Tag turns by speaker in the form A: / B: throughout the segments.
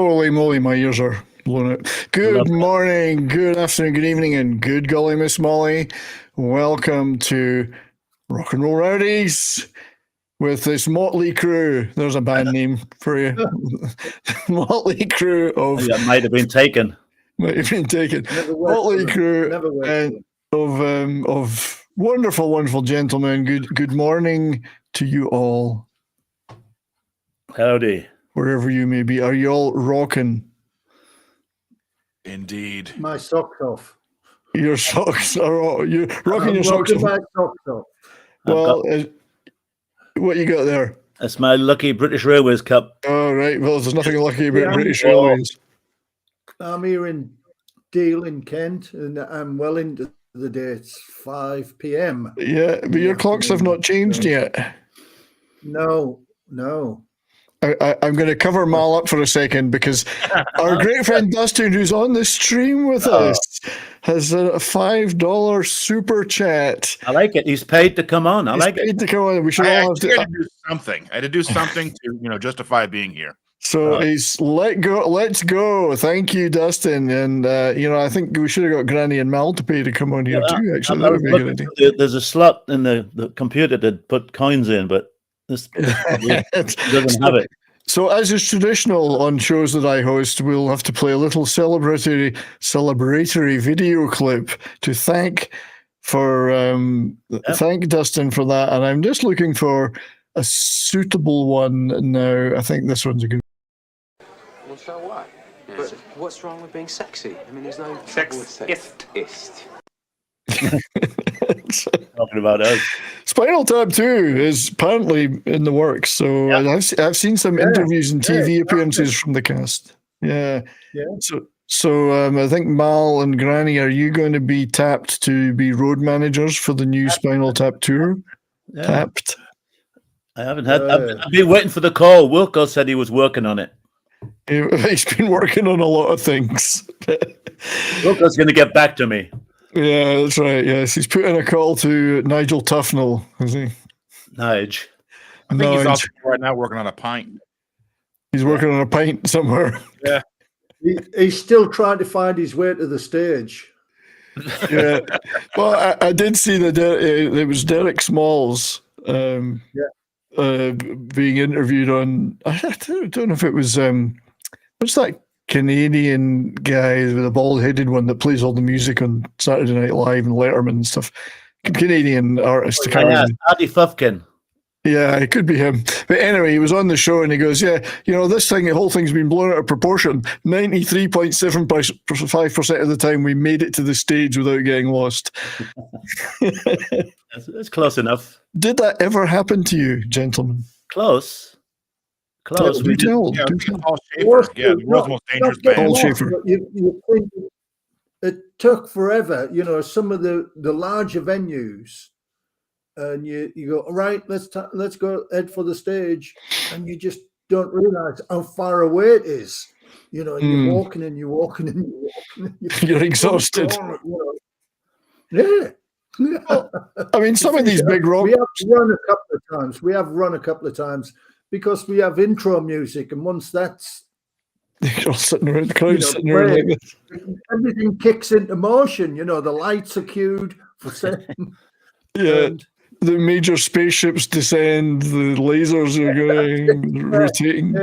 A: Holy moly, my ears are blown out. Good morning, good afternoon, good evening, and good golly, Miss Molly. Welcome to Rock and Roll Rowdies with this motley crew. There's a band name for you. Motley crew of...
B: That might have been taken.
A: Might have been taken. Motley crew of wonderful, wonderful gentlemen. Good morning to you all.
B: Howdy.
A: Wherever you may be. Are you all rocking?
C: Indeed.
D: My socks off.
A: Your socks are all... You're rocking your socks off.
D: My socks off.
A: Well, what you got there?
B: That's my lucky British Railways cup.
A: Oh, right. Well, there's nothing lucky about British Railways.
D: I'm here in Deal in Kent, and I'm well into the day. It's 5 p.m.
A: Yeah, but your clocks have not changed yet.
D: No.
A: I'm going to cover Mal up for a second because our great friend Dustin, who's on the stream with us, has a $5 super chat.
B: I like it. He's paid to come on.
A: He's paid to come on. We should all have to
C: do something. I had to do something to justify being here.
A: So he's let's go. Thank you, Dustin. And I think we should have got Granny and Mal to pay to come on here too. Actually, that would be a good idea.
B: There's a slot in the computer to put coins in, but this doesn't have it.
A: So, as is traditional on shows that I host, we'll have to play a little celebratory video clip to thank Dustin for that. And I'm just looking for a suitable one now. I think this one's a good.
E: Well, so what? But what's wrong with being sexy? I mean, there's no sexist.
B: Talking about us.
A: Spinal Tap 2 is apparently in the works. So I've seen some interviews and TV appearances from the cast. Yeah. So I think Mal and Granny, are you going to be tapped to be road managers for the new Spinal Tap tour?
B: Yeah.
A: Tapped.
B: I haven't had. I've been waiting for the call. Wilco said he was working on it.
A: He's been working on a lot of things.
B: Wilco's going to get back to me.
A: Yeah, that's right. Yes, he's put in a call to Nigel Tufnell, is he?
B: Nige.
C: I think he's also right now working on a pint.
A: He's working on a pint somewhere.
C: Yeah.
D: He's still trying to find his way to the stage.
A: Yeah. Well, I did see that it was Derek Smalls being interviewed on, I don't know if it was, what's that Canadian guy with a bald-headed one that plays all the music on Saturday Night Live and Letterman and stuff. Canadian artist.
B: Adi Fufkin.
A: Yeah, it could be him. But anyway, he was on the show and he goes, the whole thing's been blown out of proportion. 93.75% of the time we made it to the stage without getting lost.
B: That's close enough.
A: Did that ever happen to you, gentlemen?
B: Close.
A: Do tell.
C: Paul Schaefer. Yeah, the world's most dangerous band.
A: Paul Schaefer.
D: You think it took forever, some of the larger venues, and you go, all right, let's go head for the stage, and you just don't realize how far away it is. You're walking and you're walking and you're walking.
A: You're exhausted.
D: Yeah.
A: I mean, some of these big rock.
D: We have run a couple of times because we have intro music, and once that's
A: you're all sitting around, the crowd sitting around like this.
D: Everything kicks into motion. The lights are cued for setting.
A: Yeah. The major spaceships descend, the lasers are going, rotating.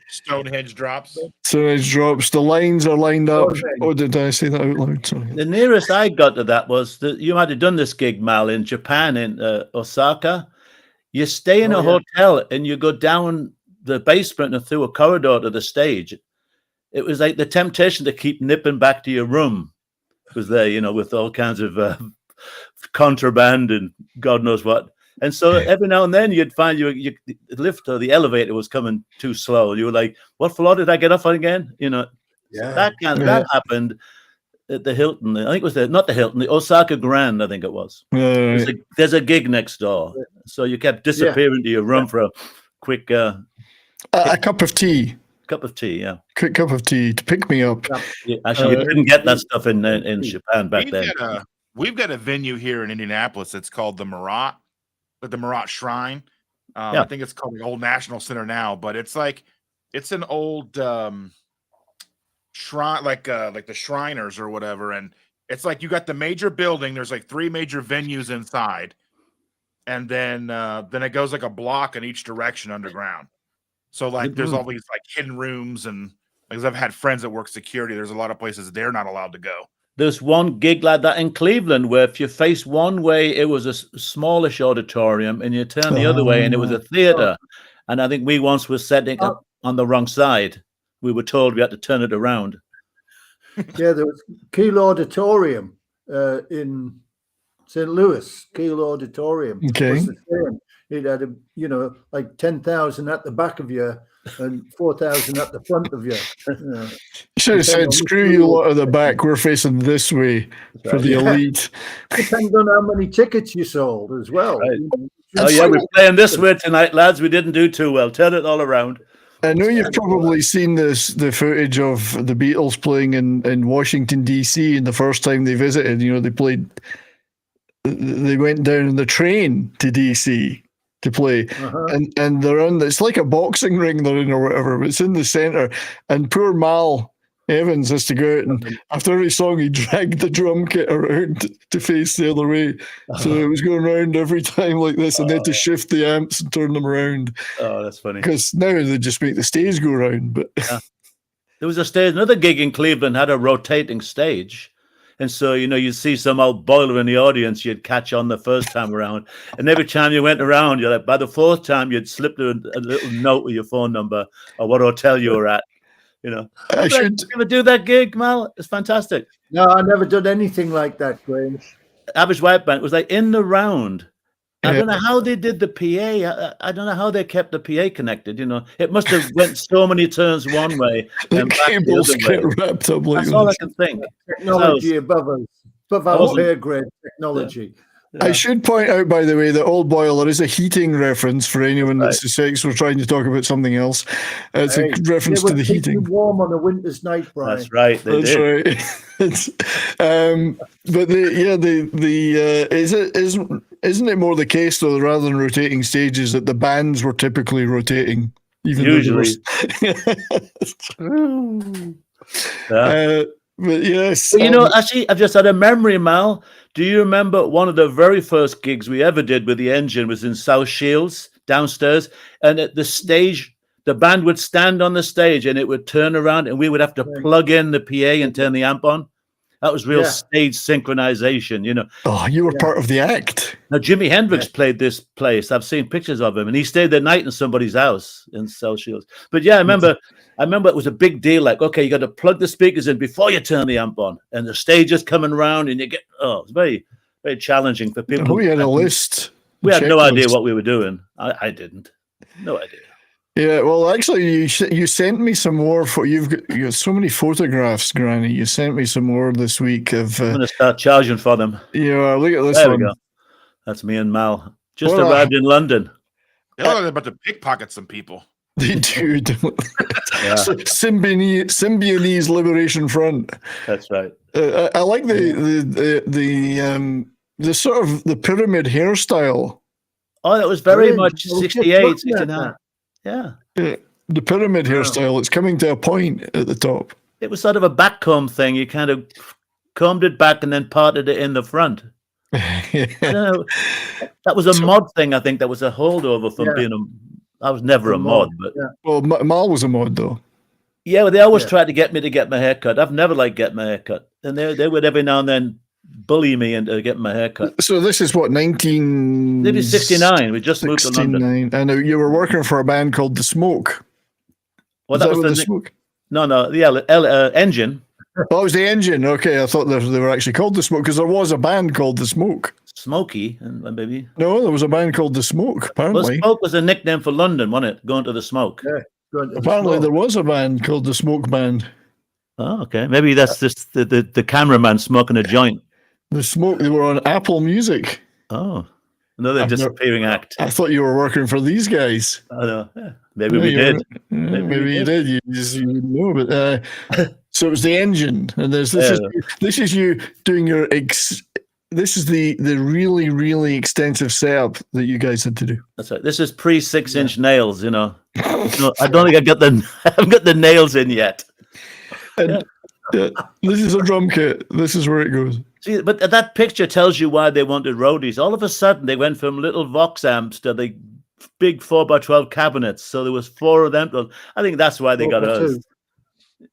C: Stonehenge drops.
A: The lines are lined up. Oh, did I say that out loud? Sorry.
B: The nearest I got to that was that you might have done this gig, Mal, in Japan, in Osaka. You stay in a hotel and you go down the basement and through a corridor to the stage. It was like the temptation to keep nipping back to your room was there, with all kinds of contraband and God knows what. And so every now and then you'd find the lift or the elevator was coming too slow. And you were like, what floor did I get off on again? That happened at the Hilton. I think it was not the Hilton, the Osaka Grand, I think it was. There's a gig next door. So you kept disappearing to your room for a quick... a
A: cup of tea.
B: Cup of tea, yeah.
A: Quick cup of tea to pick me up.
B: Yeah, actually, you didn't get that stuff in Japan back then.
C: We've got a venue here in Indianapolis. It's called the Marat Shrine.
B: Yeah.
C: I think it's called the Old National Center now, but it's like it's an old shrine, like the Shriners or whatever, and it's like you got the major building. There's like 3 major venues inside, and then it goes like a block in each direction underground. So like there's all these like hidden rooms, and because I've had friends that work security, there's a lot of places they're not allowed to go.
B: There's one gig like that in Cleveland where if you face one way, it was a smallish auditorium, and you turn the other way, and it was a theater. And I think we once were setting up on the wrong side. We were told we had to turn it around.
D: Yeah, there was Keel Auditorium in St. Louis. Keel Auditorium.
A: Okay.
D: Was the same. It had like 10,000 at the back of you and 4,000 at the front of you.
A: Should have said, "Screw you lot at the back. We're facing this way for the elite."
D: Depends on how many tickets you sold as well.
B: Right. Oh yeah, we're playing this way tonight, lads. We didn't do too well. Turn it all around.
A: I know you've probably seen the footage of the Beatles playing in Washington D.C. and the first time they visited. They went down in the train to D.C. to play, and they're on. It's like a boxing ring they're in or whatever. But it's in the center, and poor Mal Evans has to go out, and after every song he dragged the drum kit around to face the other way. So it was going around every time like this, and they had to shift the amps and turn them around.
B: Oh, that's funny.
A: Because now they just make the stage go round. But
B: there was another gig in Cleveland had a rotating stage. And so, you'd see some old boiler in the audience you'd catch on the first time around. And every time you went around, by the fourth time, you'd slip a little note with your phone number or what hotel you were at.
A: I should
B: you ever do that gig, Mal? It's fantastic.
D: No, I never did anything like that, Grange.
B: Average White Band was like in the round. I don't know how they did the PA. I don't know how they kept the PA connected. It must have went so many turns one way.
A: the
B: and back
A: cables
B: the other
A: get
B: way.
A: wrapped up like
B: That's all I
A: this.
B: can think.
D: Technology above us, above our pay grade technology.
A: I should point out, by the way, that Old Boiler is a heating reference for anyone that suspects we're trying to talk about something else. It's a reference to the heating.
D: Keep you warm on a winter's night, Brian.
B: That's right.
A: That's right. But isn't it more the case though, rather than rotating stages, that the bands were typically rotating?
B: Usually.
A: But yes.
B: Actually, I've just had a memory, Mal. Do you remember one of the very first gigs we ever did with the engine was in South Shields downstairs, and at the stage, the band would stand on the stage and it would turn around and we would have to plug in the PA and turn the amp on. That was real stage synchronization,
A: Oh, you were part of the act.
B: Now, Jimi Hendrix played this place. I've seen pictures of him, and he stayed the night in somebody's house in South Shields. But yeah, I remember it was a big deal. Like, okay, you got to plug the speakers in before you turn the amp on, and the stage is coming around, and it's very, very challenging for people.
A: We had a list.
B: We had no idea what we were doing. I didn't. No idea.
A: Yeah, well, actually, you sent me some more. You got so many photographs, Granny. You sent me some more this week of.
B: I'm going to start charging for them.
A: Yeah, look at this
B: there
A: one.
B: We go. That's me and Mal. Just arrived in London.
C: They're about to pickpocket some people.
A: They do. Symbionese Liberation Front.
B: That's right.
A: I like the sort of the pyramid hairstyle.
B: Oh, that was very much 68, 69. Yeah.
A: The pyramid hairstyle, it's coming to a point at the top.
B: It was sort of a back comb thing. You kind of combed it back and then parted it in the front. I don't know. That was a mod thing, I think. That was a holdover from being I was never a mod. But
A: well, Mal was a mod, though.
B: Yeah, well, they always tried to get me to get my hair cut. I've never liked getting my hair cut. And they would every now and then bully me into getting my hair cut.
A: So this is what,
B: Maybe 69. We just moved to London.
A: And you were working for a band called The Smoke.
B: Well, that was the
A: Smoke.
B: No, the Engine.
A: Oh, it was the Engine. Okay, I thought they were actually called The Smoke because there was a band called The Smoke.
B: Smokey, and maybe.
A: No, there was a band called The Smoke, apparently.
B: Well, Smoke was a nickname for London, wasn't it? Going to the smoke.
D: Yeah,
A: apparently there was a band called The Smoke Band.
B: Oh, okay. Maybe that's just the cameraman smoking a joint.
A: The Smoke, they were on Apple Music.
B: Oh, another disappearing act.
A: I thought you were working for these guys.
B: I know. Yeah. Maybe we did.
A: Maybe you did. You didn't know, but so it was the Engine, and this is you doing your this is the really, really extensive setup that you guys had to do.
B: That's right. This is pre 6-inch nails, No, I don't think I haven't got the nails in yet.
A: And this is a drum kit. This is where it goes.
B: See, but that picture tells you why they wanted Rowdies. All of a sudden, they went from little Vox amps to the big 4x12 cabinets. So there was 4 of them. I think that's why they got us.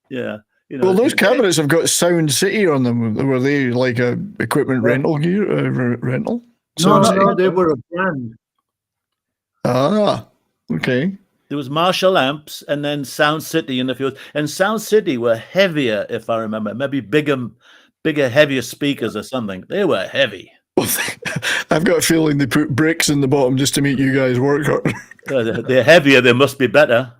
B: Yeah. You know,
A: Well, those cabinets have got Sound City on them. Were they like a equipment rental gear rental?
D: No, they were a brand.
A: Ah, okay.
B: There was Marshall amps and then Sound City in the field. And Sound City were heavier, if I remember. Maybe bigger, heavier speakers or something. They were heavy.
A: I've got a feeling they put bricks in the bottom just to make you guys work harder.
B: They're heavier. They must be better.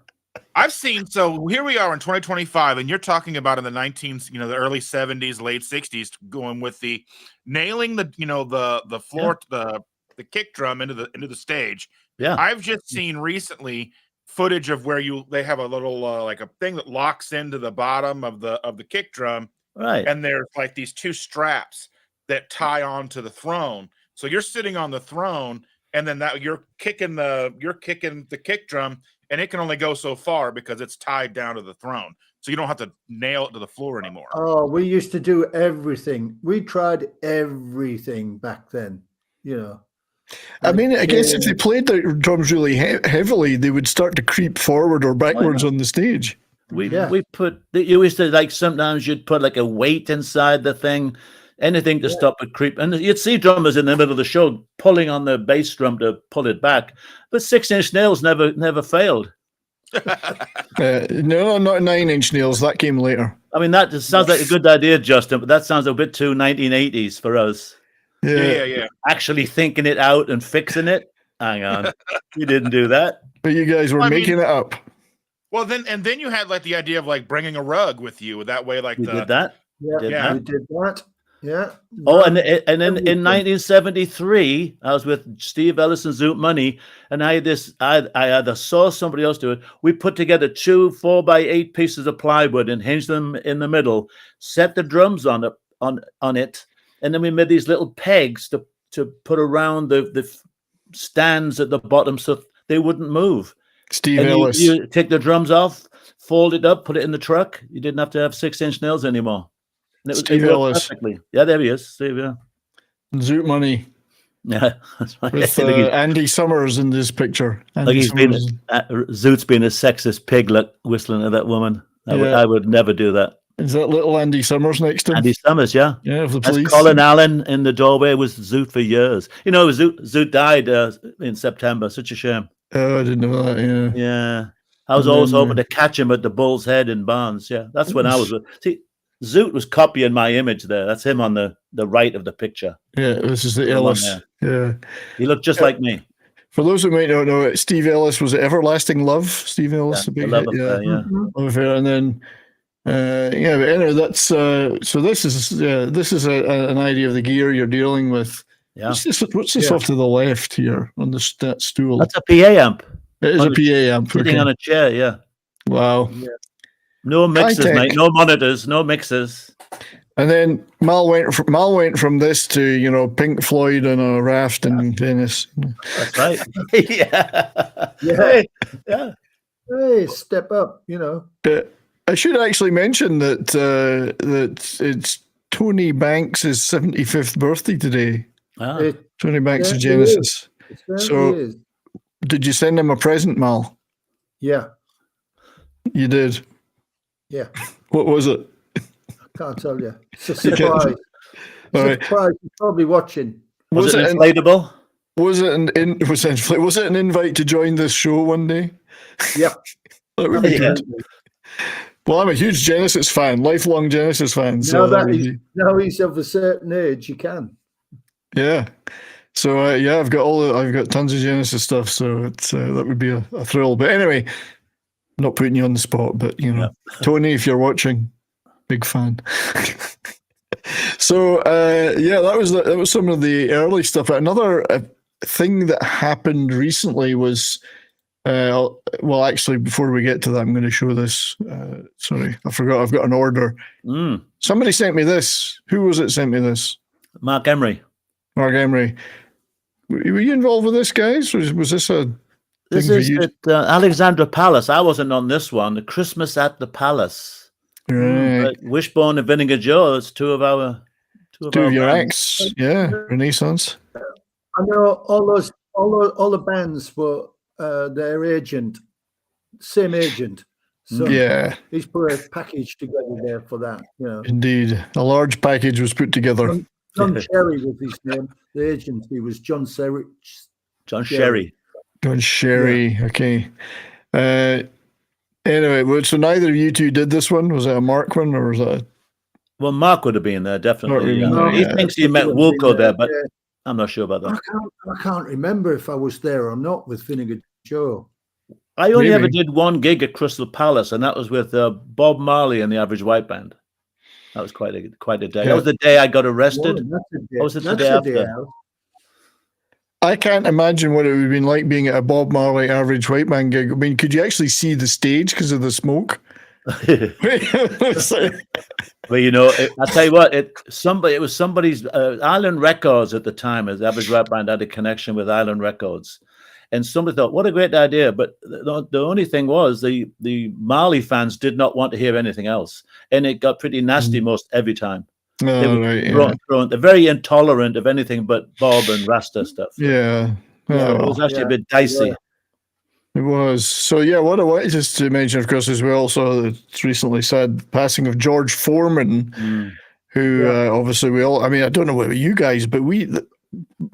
C: I've seen, so here we are in 2025, and you're talking about in the the early 70s, late 60s, going with the nailing the floor, the kick drum into the stage.
B: Yeah.
C: I've just seen recently footage of where they have a little like a thing that locks into the bottom of the kick drum,
B: right?
C: And there's like these 2 straps that tie onto the throne. So you're sitting on the throne, and then you're kicking the kick drum, and it can only go so far because it's tied down to the throne. So you don't have to nail it to the floor anymore.
D: Oh, we used to do everything. We tried everything back then,
A: I mean, I guess if they played the drums really heavily, they would start to creep forward or backwards on the stage.
B: You used to, like, sometimes you'd put like a weight inside the thing, anything to stop it creep. And you'd see drummers in the middle of the show pulling on the bass drum to pull it back. But 6-inch nails never failed.
A: No, not 9-inch nails. That came later.
B: I mean, that just sounds like a good idea, Justin, but that sounds a bit too 1980s for us.
C: Yeah.
B: Actually thinking it out and fixing it. Hang on. We didn't do that.
A: But you guys were making it up.
C: Well, then you had like the idea of like bringing a rug with you. That way, like
B: we did that.
D: Yeah, we did that. Yeah.
B: Oh, and then in 1973, I was with Steve Ellis and Zoot Money, and I either saw somebody else do it. We put together 2 4x8 pieces of plywood and hinged them in the middle, set the drums on it, and then we made these little pegs to put around the stands at the bottom so they wouldn't move.
A: Steve
B: and
A: Ellis.
B: You take the drums off, fold it up, put it in the truck. You didn't have to have 6-inch nails anymore. And
A: Steve Ellis.
B: Perfectly. Yeah, there he is. Steve, yeah.
A: Zoot Money.
B: Yeah, that's right.
A: With Andy Summers in this picture.
B: Zoot's been a sexist piglet whistling at that woman. I would never do that.
A: Is that little Andy Summers next to him?
B: Andy Summers, yeah.
A: Yeah, of the police.
B: Colin Allen in the doorway was Zoot for years. You know, Zoot died in September. Such a shame.
A: Oh, I didn't know that, yeah.
B: Yeah. I was always hoping to catch him at the Bull's Head in Barnes. Yeah, that's when I was. See, Zoot was copying my image there. That's him on the right of the picture.
A: Yeah, this is the Ellis. Yeah.
B: He looked just like me.
A: For those who might not know it, Steve Ellis was Everlasting Love. Steve Ellis, the big
B: Love Affair, yeah.
A: Love Affair. And then, but anyway, that's so this is an idea of the gear you're dealing with.
B: Yeah.
A: What's this off to the left here on that stool?
B: That's a PA amp.
A: It is a PA amp.
B: Sitting on a chair, yeah.
A: Wow.
B: Yeah. No mixers, mate. No monitors. No mixers.
A: And then Mal went from this to Pink Floyd on a raft in Venice.
B: That's right. Yeah.
D: Hey, step up.
A: I should actually mention that it's Tony Banks' 75th birthday today. Tony Banks of Genesis. So, did you send him a present, Mal?
D: Yeah.
A: You did?
D: Yeah.
A: What was it?
D: I can't tell you. It's a surprise.
A: Surprise.
D: You're probably watching.
B: Was it inflatable?
A: Was it an invite to join this show one day?
D: Yeah.
A: That would be good. Well, I'm a huge Genesis fan, lifelong Genesis fan. So
D: now he's of a certain age, you can.
A: Yeah. So I've got tons of Genesis stuff. So it's that would be a thrill. But anyway, not putting you on the spot, but Tony, if you're watching, big fan. So that was some of the early stuff. Another thing that happened recently was. Actually, before we get to that, I'm going to show this. Sorry, I forgot. I've got an order. Somebody sent me this. Who was it sent me this?
B: Mark Emery.
A: Mark Emery. Were you involved with this, guys? Was this a
B: This
A: Thing for
B: is
A: you.
B: at Alexandra Palace. I wasn't on this one. The Christmas at the Palace.
A: Right.
B: But Wishbone and Vinegar Joe. It's two of our
A: your
B: bands.
A: acts. Yeah. Renaissance.
D: I know all the bands, but their agent, same agent. So
A: Yeah.
D: he's put a package together there for that. You know,
A: Indeed. A large package was put together.
D: John Sherry was his name. The agency was John Sherry.
B: John Sherry.
A: John Sherry. Okay. Anyway, so neither of you two did this one. Was it a Mark one or was that?
B: Well, Mark would have been there, definitely.
A: Mark would have been
B: He
A: there,
B: thinks he met Wilco there, but I'm not sure about that.
D: I can't remember if I was there or not with Vinegar Joe.
B: I only ever
A: Maybe.
B: did one gig at Crystal Palace, and that was with Bob Marley and the Average White Band. That was quite a day.
A: Yeah.
B: That was the day I got arrested.
D: Well, that's a day,
B: Or was it the
D: that's
B: day
D: a
B: after?
D: day out.
A: I can't imagine what it would have been like being at a Bob Marley Average White Man gig. I mean, could you actually see the stage because of the smoke? It's like-
B: Well, you know, I tell you what, it was somebody's Island Records at the time. As the Average White Band had a connection with Island Records, and somebody thought, "What a great idea!" But the only thing was the Marley fans did not want to hear anything else, and it got pretty nasty most every time. They
A: Oh,
B: were
A: right, yeah.
B: they're very intolerant of anything but Bob and Rasta stuff.
A: Yeah.
B: Yeah,
A: Oh,
B: it was
A: well,
B: actually a bit dicey.
D: Yeah.
A: it was. So, yeah, what I wanted just to mention, of course, as well, so it's recently sad passing of George Foreman, who obviously I mean, I don't know about you guys, but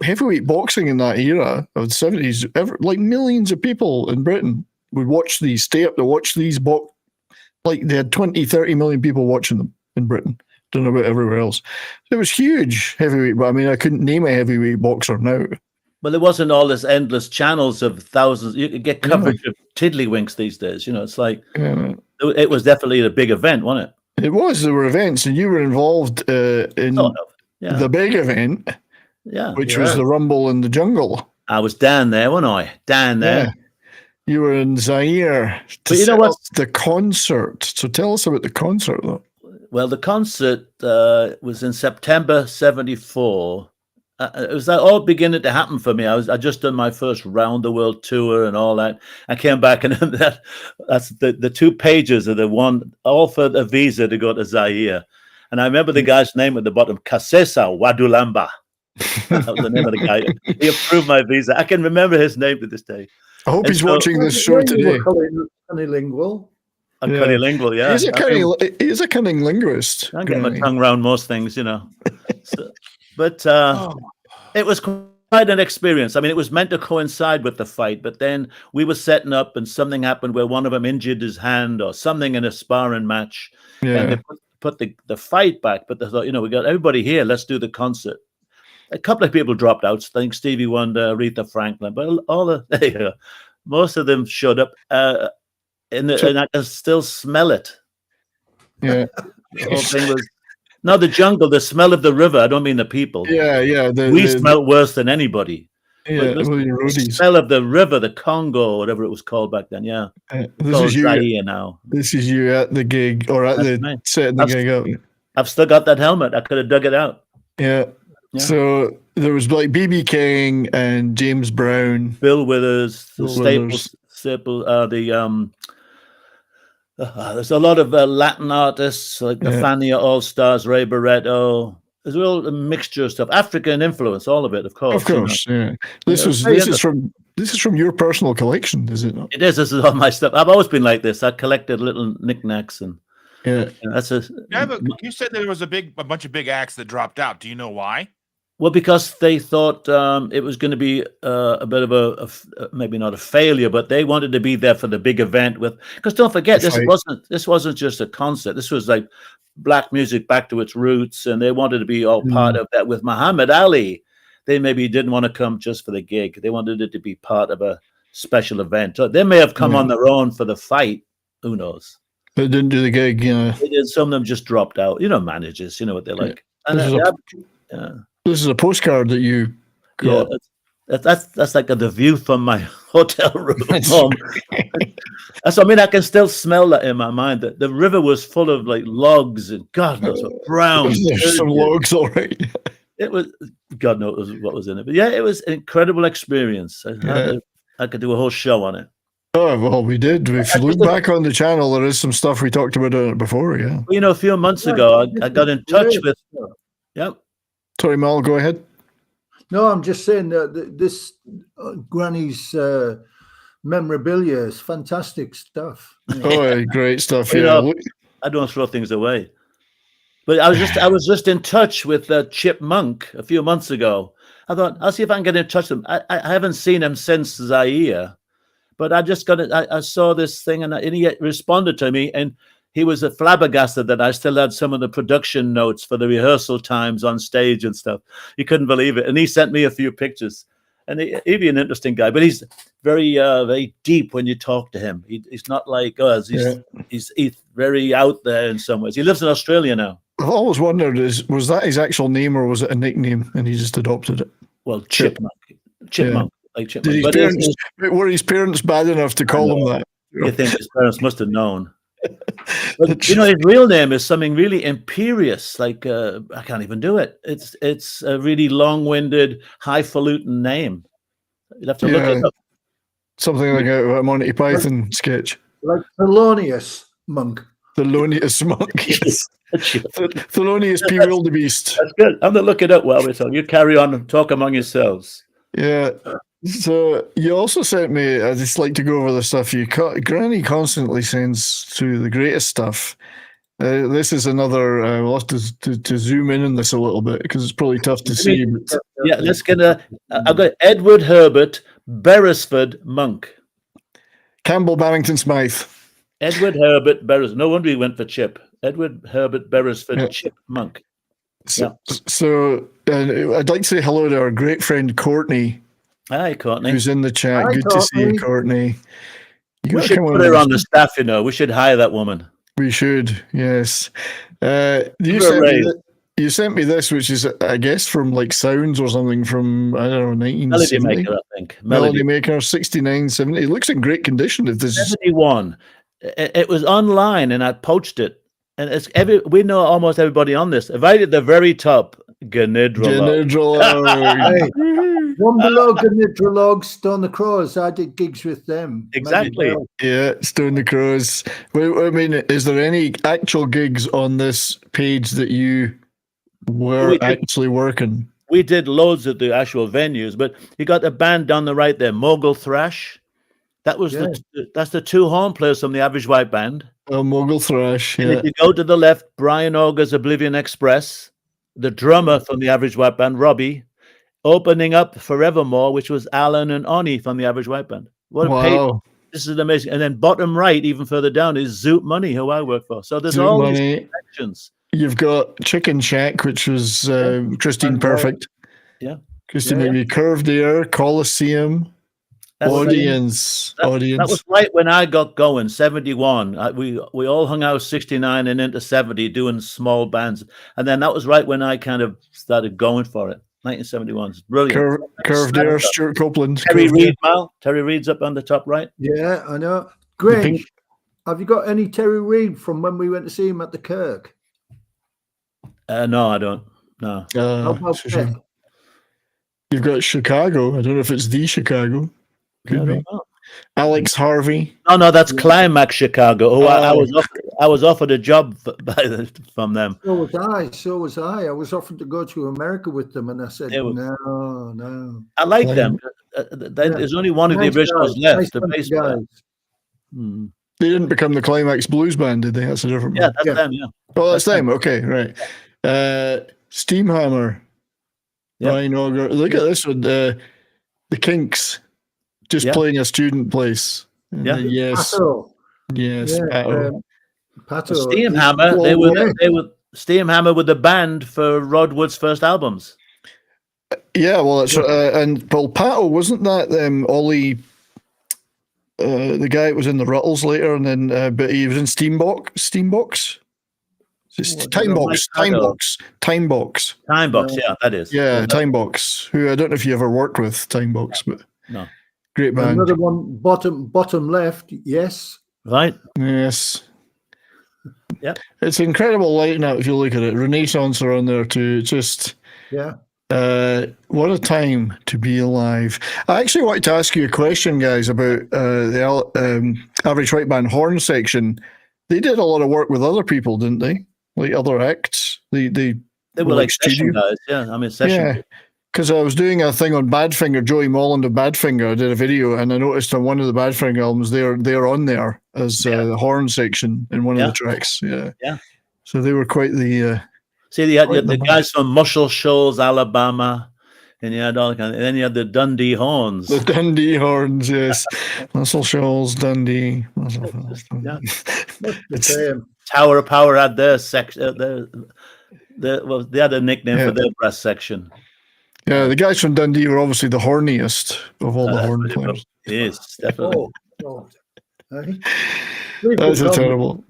A: heavyweight boxing in that era of the 70s, like millions of people in Britain would stay up to watch these like they had 20, 30 million people watching them in Britain. Don't know about everywhere else. It was huge heavyweight, but I mean, I couldn't name a heavyweight boxer now.
B: Well, there wasn't all this endless channels of thousands. You could get coverage of tiddlywinks these days. You know, it's like it was definitely a big event, wasn't it?
A: It was. There were events, and you were involved in the big event, which was the Rumble in the Jungle.
B: I was down there, wasn't I? Down there.
A: Yeah. You were in Zaire to
B: But you know
A: set
B: what?
A: up the concert. So tell us about the concert, though.
B: Well, the concert was in September '74. It was like all beginning to happen for me. I just done my first round the world tour and all that. I came back and that's the 2 pages of the one, all for a visa to go to Zaire. And I remember the guy's name at the bottom, Kasesa Wadulamba. That was the name of the guy. He approved my visa. I can remember his name to this day.
A: I hope he's watching this show today.
D: Cunnilingual.
B: Cunnilingual, yeah.
A: He's a cunning linguist.
B: I get my tongue around most things, you know. But it was quite an experience. I mean, it was meant to coincide with the fight, but then we were setting up and something happened where one of them injured his hand or something in a sparring match.
A: Yeah.
B: And they put the fight back, but they thought, you know, we got everybody here, let's do the concert. A couple of people dropped out. I think Stevie Wonder, Aretha Franklin, but most of them showed up. And I can still smell it.
A: Yeah.
B: The whole thing was not the jungle, the smell of the river. I don't mean the people.
A: Yeah.
B: We smelled worse than anybody.
A: Yeah,
B: the smell of the river, the Congo, whatever it was called back then. Yeah.
A: This is you
B: Zaire now.
A: This is you at the gig or at setting the gig up.
B: I've still got that helmet. I could have dug it out.
A: Yeah. So there was like B.B. King and James Brown,
B: Bill Withers, the Staples, there's a lot of Latin artists like the Fania All Stars, Ray Barretto. There's a real mixture of stuff, African influence, all of it, of course.
A: Of course, yeah. This is from your personal collection, is it not?
B: It is. This is all my stuff. I've always been like this. I collected little knickknacks and that's a.
C: You said there was a bunch of big acts that dropped out. Do you know why?
B: Well, because they thought it was going to be a bit of maybe not a failure, but they wanted to be there for the big event because don't forget, this wasn't just a concert. This was like black music back to its roots, and they wanted to be all part of that with Muhammad Ali. They maybe didn't want to come just for the gig. They wanted it to be part of a special event. So they may have come on their own for the fight. Who knows?
A: But didn't do the gig,
B: They did. Some of them just dropped out. You know, managers, you know what they're like. And
A: this is a postcard that you got.
B: Yeah, that's like the view from my hotel room home. I mean, I can still smell that in my mind. That the river was full of like logs and God knows what brown.
A: There's some logs, all right.
B: It was God knows what was in it, but yeah, it was an incredible experience. I could do a whole show on it.
A: Oh, well, we did. If you look back on the channel, there is some stuff we talked about on it before, yeah.
B: Well, you know, a few months ago, I got in touch with. Yep.
A: Sorry, Mal, go ahead.
D: No, I'm just saying that this Granny's memorabilia is fantastic stuff.
A: Oh, great stuff.
B: You
A: Yeah.
B: know, I don't throw things away. But I was just in touch with Chip Monk a few months ago. I thought, I'll see if I can get in touch with him. I haven't seen him since Zaire, but I just got it. I saw this thing and he responded to me, and he was flabbergasted that I still had some of the production notes for the rehearsal times on stage and stuff. He couldn't believe it. And he sent me a few pictures. And he'd be an interesting guy, but he's very, very deep when you talk to him. He's not like us. He's very out there in some ways. He lives in Australia now.
A: I've always wondered, was that his actual name or was it a nickname and he just adopted it?
B: Well, Chipmunk. Chipmunk.
A: Yeah.
B: Like Chipmunk.
A: Were his parents bad enough to call him that?
B: You think his parents must have known. But, you know, his real name is something really imperious. Like, I can't even do it. It's a really long-winded, highfalutin name. You'd have to look it up.
A: Something like a Monty Python sketch.
D: Like Thelonious Monk.
A: Thelonious Monk. Yes. Thelonious P. Wildebeest.
B: That's good. I'm going to look it up while we're talking. You carry on and talk among yourselves.
A: Yeah. So you also sent me, I just like to go over the stuff Granny constantly sends through the greatest stuff. This is another, we'll have to zoom in on this a little bit because it's probably tough to see. But...
B: Yeah, let's get I've got Edward Herbert Beresford Monk.
A: Campbell Barrington Smythe.
B: Edward Herbert Beresford. No wonder he went for Chip. Edward Herbert Beresford Chip Monk.
A: So I'd like to say hello to our great friend Courtney.
B: Hi, Courtney.
A: Who's in the chat.
D: Hi,
A: Good
D: Courtney.
A: to see you, Courtney.
B: We should put her on the staff, you know. We should hire that woman.
A: We should, yes. You sent me this, which is, I guess, from like Sounds or something from, I don't know, 1970.
B: Melody Maker, I think.
A: Melody Maker, 69, 70. It looks in great condition. If this
B: 71. It was online and I poached it. And we know almost everybody on this. If I did the very top,
A: Gnidrolog.
D: One below Gnidrolog, Stone the Crows. I did gigs with them.
B: Exactly.
A: Yeah, Stone the Crows. Well, I mean, is there any actual gigs on this page that you were actually working?
B: We did loads of the actual venues, but you got the band down the right there, Mogul Thrash. That was that's the two horn players from the Average White Band.
A: Oh, Mogul Thrash.
B: And if you go to the left, Brian Auger's Oblivion Express, the drummer from the Average White Band, Robbie, opening up Forevermore, which was Alan and Oni from the Average White Band. What a page. This is amazing. And then bottom right, even further down, is Zoot Money, who I work for. So there's
A: Zoot
B: all
A: Money.
B: these connections.
A: You've got Chicken Shack, which was Christine Perfect.
B: Yeah.
A: Christine maybe Curved Air, Coliseum, Audience.
B: That was right when I got going, 71. We all hung out 69 and into 70 doing small bands. And then that was right when I kind of started going for it. 1971. It's brilliant.
A: Curved Air, Stuart Copeland.
B: Terry Reid, Mal. Terry Reid's up on the top right.
D: Yeah, I know. Grange, have you got any Terry Reid from when we went to see him at the Kirk?
B: No, I don't. No.
A: You've got Chicago. I don't know if it's the Chicago. Could be. Alex Harvey.
B: No, that's Climax Chicago. Who I was offered a job from them.
D: So was I. I was offered to go to America with them, and I said no.
B: I like them. There's only one of the originals left. The bass player.
A: They didn't become the Climax Blues Band, did they? That's a different one.
B: That's them. Yeah.
A: Oh, that's them. Okay, right. Steamhammer. Brian Auger. Look at this one. The Kinks. Just playing a student place. Yes.
D: Pato.
A: Yes.
D: Pato.
B: Steamhammer. They were Steamhammer with the band for Rod Wood's first albums.
A: Yeah, well, it's and Paul Pato, wasn't that Ollie? The guy that was in the Ruttles later, and then but he was in Steambox. Timebox.
B: Yeah, that is.
A: Yeah, Timebox. Who I don't know if you ever worked with Timebox, but
B: no.
A: Great band.
D: Another one, bottom left. Yes.
B: Right.
A: Yes.
B: Yeah.
A: It's incredible lighting out if you look at it. Renaissance are on there too. Just What a time to be alive. I actually wanted to ask you a question, guys, about the Average Right Band horn section. They did a lot of work with other people, didn't they? Like other acts. They
B: were like session guys. Yeah, I mean session.
A: Yeah, because I was doing a thing on Badfinger, Joey Molland of Badfinger. I did a video, and I noticed on one of the Badfinger albums, they're on there as the horn section in one of the tracks. Yeah,
B: yeah.
A: So they were quite the.
B: See, you had the guys from Muscle Shoals, Alabama, and you had all kind of, and then you had the Dundee Horns.
A: The Dundee Horns, yes. Muscle Shoals, Dundee.
B: Yeah.
D: It's
B: Tower of Power had their section. They had a nickname for their brass section.
A: Yeah, the guys from Dundee were obviously the horniest of all the horn players.
B: Yes, definitely.
D: Oh,
A: That's terrible.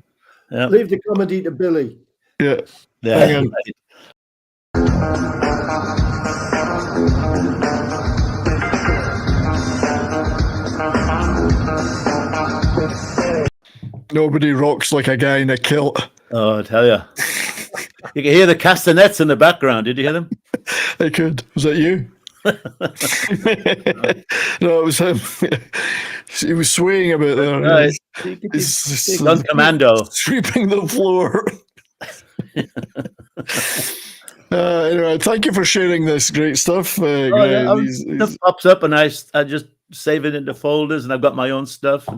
B: Yeah.
D: Leave the comedy to Billy.
A: Yeah.
B: Yeah.
A: Nobody rocks like a guy in a kilt.
B: Oh, I tell you. You can hear the castanets in the background. Did you hear them?
A: I could. Was that you? No, it was him. He was swaying a bit there.
B: Right. He's on commando.
A: Sweeping the floor. Anyway, thank you for sharing this great stuff.
B: Stuff pops up and I just save it into folders and I've got my own stuff.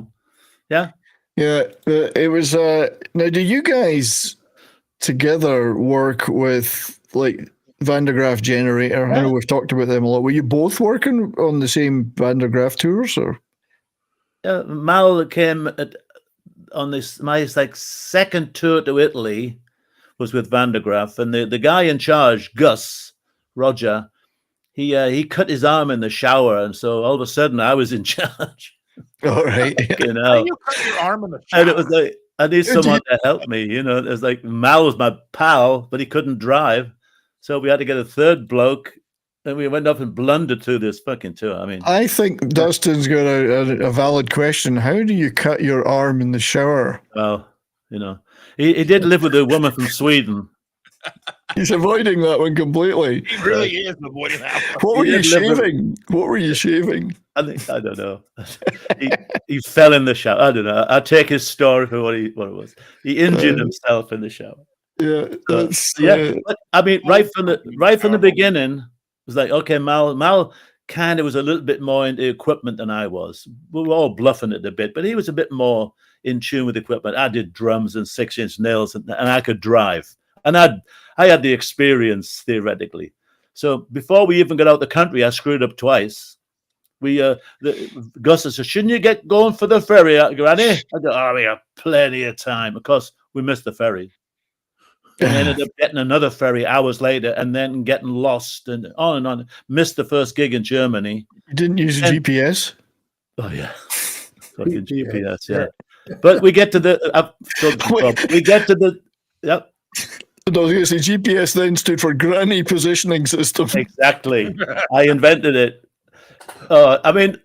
B: Yeah.
A: Yeah. It was, now do you guys together work with like Van der Graaf Generator? I know we've talked about them a lot. Were you both working on the same Van der Graaf tours or?
B: Mal came on this, my second tour to Italy was with Van der Graaf, and the guy in charge, Gus, Roger, he cut his arm in the shower, and so all of a sudden I was in charge.
A: All right.
C: You know, you cut your arm in the shower.
B: And it was like, I need someone to help me, you know. It was like Mal was my pal, but he couldn't drive, so we had to get a third bloke, and we went off and blundered through this fucking tour. I mean,
A: I think Dustin's got a valid question. How do you cut your arm in the shower?
B: Well, you know, he did live with a woman from Sweden.
A: He's avoiding that one completely.
C: He really is avoiding that one.
A: What were you shaving? What were you shaving?
B: I don't know. he fell in the shower. I don't know. I'll take his story for what it was. He injured himself in the shower.
A: Yeah,
B: But, I mean, right from the beginning, it was like, okay, Mal kind of was a little bit more into equipment than I was. We were all bluffing it a bit, but he was a bit more in tune with equipment. I did drums and 6-inch nails, and I could drive, and I had the experience theoretically. So before we even got out the country, I screwed up twice. Gus said, "Shouldn't you get going for the ferry, Granny?" I go, "Oh, we have plenty of time." Of course, we missed the ferry. And ended up getting another ferry hours later, and then getting lost and on. Missed the first gig in Germany.
A: You didn't use a GPS?
B: Oh yeah, fucking GPS. Yeah, but we get to the. Yep.
A: I was going to say GPS then stood for Granny Positioning System.
B: Exactly. I invented it. I mean,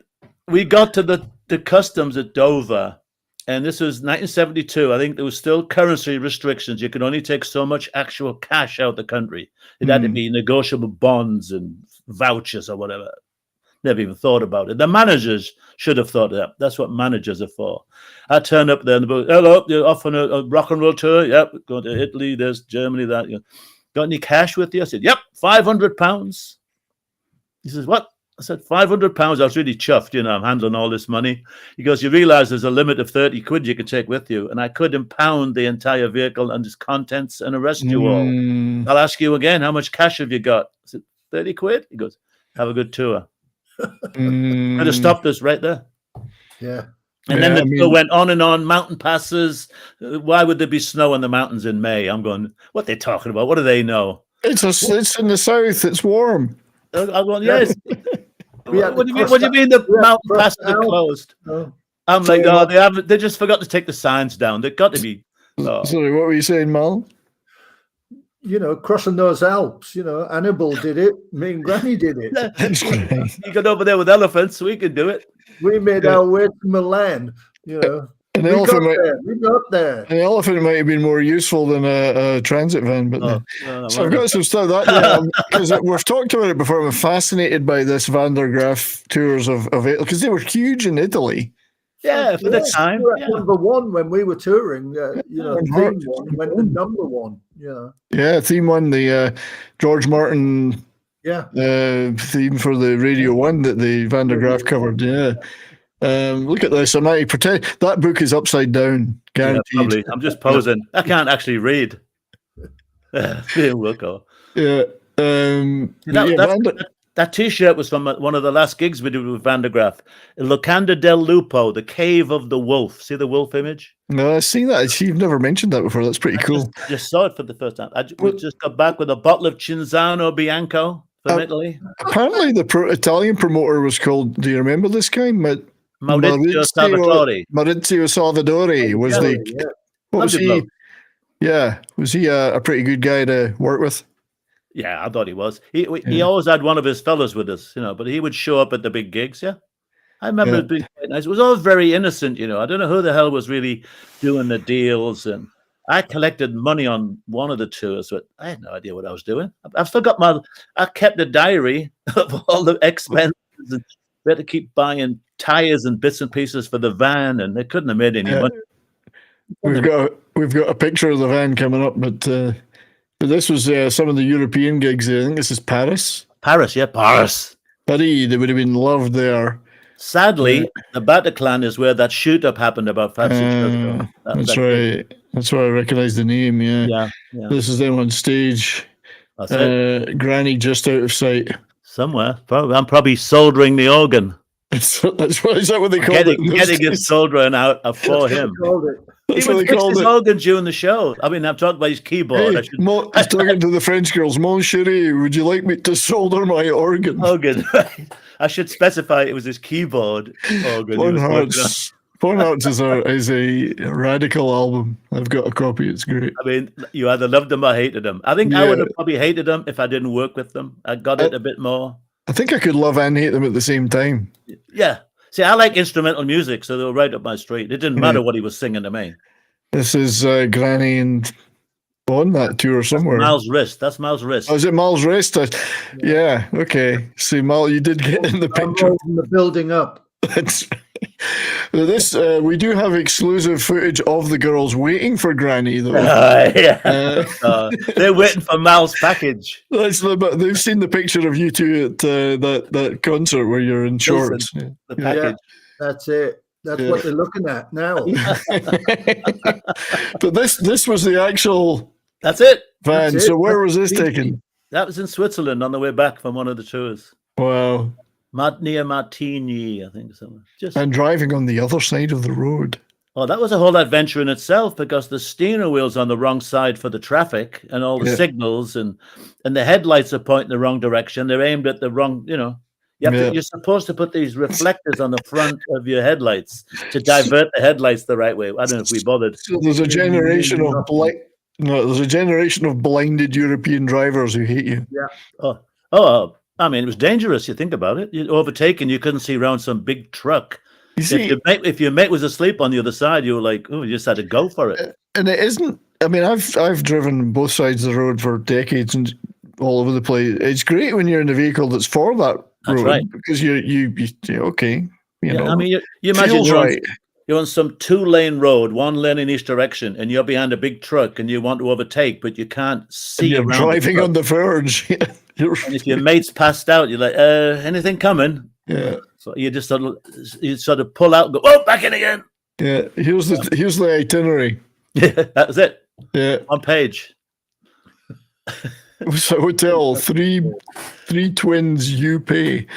B: we got to the customs at Dover. And this was 1972. I think there was still currency restrictions. You could only take so much actual cash out of the country. It had to be negotiable bonds and vouchers or whatever. Never even thought about it. The managers should have thought of that. That's what managers are for. I turned up there and the hello, you're off on a rock and roll tour? Yep, going to Italy, there's Germany, that. You know, got any cash with you? I said, yep, £500. He says, what? I said, £500. I was really chuffed, you know, I'm handling all this money. He goes, you realize there's a limit of 30 quid you can take with you. And I could impound the entire vehicle and its contents and arrest you all. I'll ask you again, how much cash have you got? I said, 30 quid? He goes, have a good tour. Could have stopped us right there.
D: Yeah.
B: And then the tour went on and on, mountain passes. Why would there be snow in the mountains in May? I'm going, what are they talking about? What do they know?
A: It's in the south. It's warm.
B: I'm going, yes. What do you mean the mountain passes are closed? I'm like, no, they just forgot to take the signs down. They've got to be.
A: Sorry, what were you saying, Mal?
D: You know, crossing those Alps, you know, Hannibal did it. Me and Granny did it.
B: You got over there with elephants, we can do it.
D: We made our way to Milan, you know.
A: An
D: We
A: elephant
D: got
A: might,
D: there. We got there.
A: an elephant might have been more useful than a transit van, but
B: Oh, no,
A: so I've
B: no.
A: got some stuff that because we've talked about it before. I'm fascinated by this Van der Graaf tours of Italy because they were huge in Italy.
B: Yeah, for the time.
D: We were at
B: Yeah.
D: number one when we were touring.
A: One
D: Theme
A: heart.
D: one went to number one.
A: Yeah, theme one, the George Martin
D: Yeah.
A: theme for the Radio 1 that the Van der Graaf covered. Yeah. Look at this. I might pretend that book is upside down,
B: Yeah,
A: guaranteed.
B: probably. I'm just posing. I can't actually read. Being Wilco.
A: Yeah.
B: That T-shirt was from one of the last gigs we did with Van der Graaf. Locanda del Lupo, the Cave of the Wolf. See the wolf image?
A: No, I've seen that. You've never mentioned that before. That's pretty cool.
B: Just saw it for the first time. We just got back with a bottle of Cinzano Bianco from Italy.
A: Apparently, the Italian promoter was called. Do you remember this guy?
B: Maurizio Salvatore.
A: Maurizio Salvadori was What was he?
B: bloke.
A: Yeah, was he a pretty good guy to work with?
B: Yeah, I thought he was. He always had one of his fellows with us, but he would show up at the big gigs. Yeah, I remember it being quite nice. It was all very innocent, I don't know who the hell was really doing the deals, and I collected money on one of the tours, but I had no idea what I was doing. I've still got I kept a diary of all the expenses, and we had to keep buying tires and bits and pieces for the van, and they couldn't have made any money.
A: We've got a picture of the van coming up, but this was some of the European gigs. I think this is Paris.
B: Paris.
A: Buddy, they would have been loved there.
B: Sadly, the Bataclan is where that shoot-up happened about 5-6 years ago.
A: That's right. That's why I recognise the name. Yeah. This is them on stage.
B: That's it.
A: Granny just out of sight.
B: Somewhere. I'm probably soldering the organ.
A: Is that what they called it?
B: Getting it soldering out for him.
A: That's
B: He
A: what
B: would
A: they
B: fix
A: called
B: his
A: it.
B: organ during the show. I mean, I'm talking about his keyboard.
A: Hey, he's talking to the French girls. Mon chéri, would you like me to solder my organ?
B: Organ. I should specify it was his keyboard organ.
A: Porn Hearts is a radical album. I've got a copy. It's great.
B: I mean, you either loved them or hated them. I think I would have probably hated them if I didn't work with them. I got it a bit more.
A: I think I could love and hate them at the same time.
B: Yeah. See, I like instrumental music, so they were right up my street. It didn't matter what he was singing to me.
A: This is Granny and on that tour somewhere.
B: Miles Wrist. That's Miles Wrist.
A: Oh, is it Miles Wrist? Yeah. Okay. See, Mal, you did get in the picture.
D: From the building up.
A: This we do have exclusive footage of the girls waiting for Granny, though.
B: They're waiting for Mal's package.
A: But they've seen the picture of you two at that concert where you're in shorts.
B: The package.
D: That's it. That's what they're looking at now.
A: But this was the actual.
B: That's it.
A: Van. So where was this taken?
B: That was in Switzerland on the way back from one of the tours.
A: Wow.
B: Near Martigny, I think. Somewhere.
A: And driving on the other side of the road.
B: Oh, that was a whole adventure in itself because the steering wheel's on the wrong side for the traffic and all the signals and the headlights are pointing the wrong direction. They're aimed at the wrong, you're supposed to put these reflectors on the front of your headlights to divert the headlights the right way. I don't know if we bothered.
A: So there's a generation of blinded European drivers who hate you.
D: Yeah.
B: Oh, I mean, it was dangerous. You think about it. You're overtaken. You couldn't see around some big truck.
A: You see,
B: if your mate was asleep on the other side, you were like, oh, you just had to go for it.
A: And it isn't. I mean, I've driven both sides of the road for decades and all over the place. It's great when you're in a vehicle that's for that road,
B: right.
A: Because you okay. You know,
B: I mean, you imagine you're on some 2-lane road, 1 lane in each direction, and you're behind a big truck and you want to overtake, but you can't see.
A: You're
B: around
A: driving on the verge.
B: And if your mate's passed out, you're like, anything coming?
A: Yeah.
B: So you just sort of pull out and go, oh, back in again.
A: Yeah. Here's the itinerary.
B: Yeah, that was it.
A: Yeah.
B: On page.
A: It was a hotel, three twins you pay.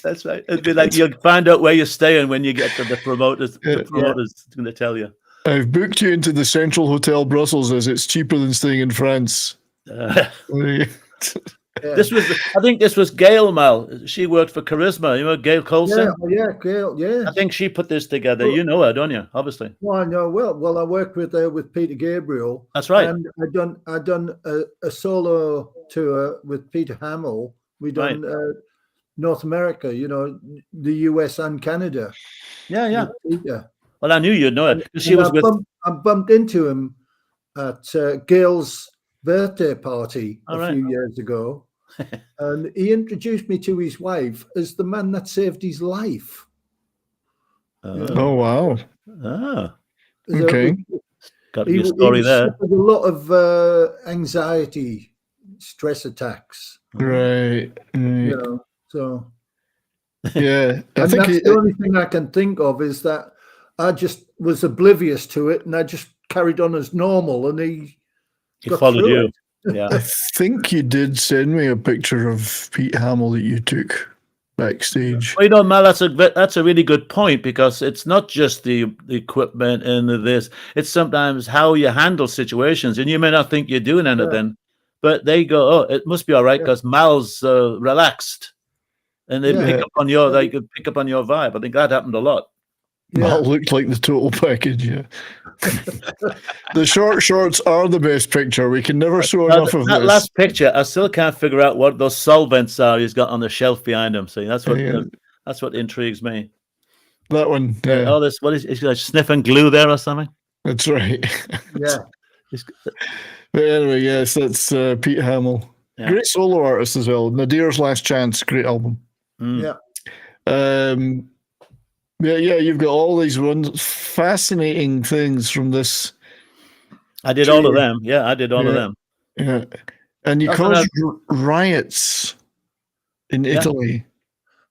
B: That's right. It'd be like you'll find out where you're staying when you get to the promoters. The promoter's going to tell you.
A: I've booked you into the Central Hotel Brussels as it's cheaper than staying in France.
B: I think this was Gail Mal. She worked for Charisma. You know Gail Coulson?
D: Yeah, Gail, yeah.
B: I think she put this together. You know her, don't you? Obviously.
D: Well, I know. Well, I worked with Peter Gabriel.
B: That's right.
D: And I done a solo tour with Peter Hamill. We done North America, the US and Canada.
B: Yeah.
D: Peter.
B: Well, I knew you'd know it because she
D: And
B: was with.
D: I bumped into him at Gail's birthday party
B: All
D: a
B: right.
D: few years ago, and he introduced me to his wife as the man that saved his life.
A: Oh, wow.
B: Ah,
D: So
A: Okay.
B: got
D: he
B: your story there.
D: suffered a lot of anxiety, stress attacks.
A: Right.
D: You know, so
A: Yeah. I
D: and
A: think
D: that's the only thing I can think of is that I just was oblivious to it, and I just carried on as normal, and he got
B: followed
D: through
B: you.
D: it.
B: Yeah.
A: I think you did send me a picture of Pete Hamill that you took backstage.
B: Well, you know, Mal, that's a really good point because it's not just the equipment and this. It's sometimes how you handle situations, and you may not think you're doing anything, but they go, "Oh, it must be all right because Mal's relaxed," and they pick up on your they could pick up on your vibe. I think that happened a lot.
A: That looked like the total package, yeah. The short shorts are the best picture. We can never show enough of
B: That
A: this.
B: last picture, I still can't figure out what those solvents are he's got on the shelf behind him. See, that's what intrigues me.
A: That one, yeah.
B: Oh, this what is he sniffing glue there or something?
A: That's right.
D: Yeah.
A: But anyway, yes, that's Pete Hamill.
B: Yeah.
A: Great solo artist as well. Nadir's Last Chance, great album.
D: Yeah.
A: Yeah, you've got all these fascinating things from this.
B: I did all of them. Yeah, I did all of them.
A: Yeah. And you caused riots in Italy.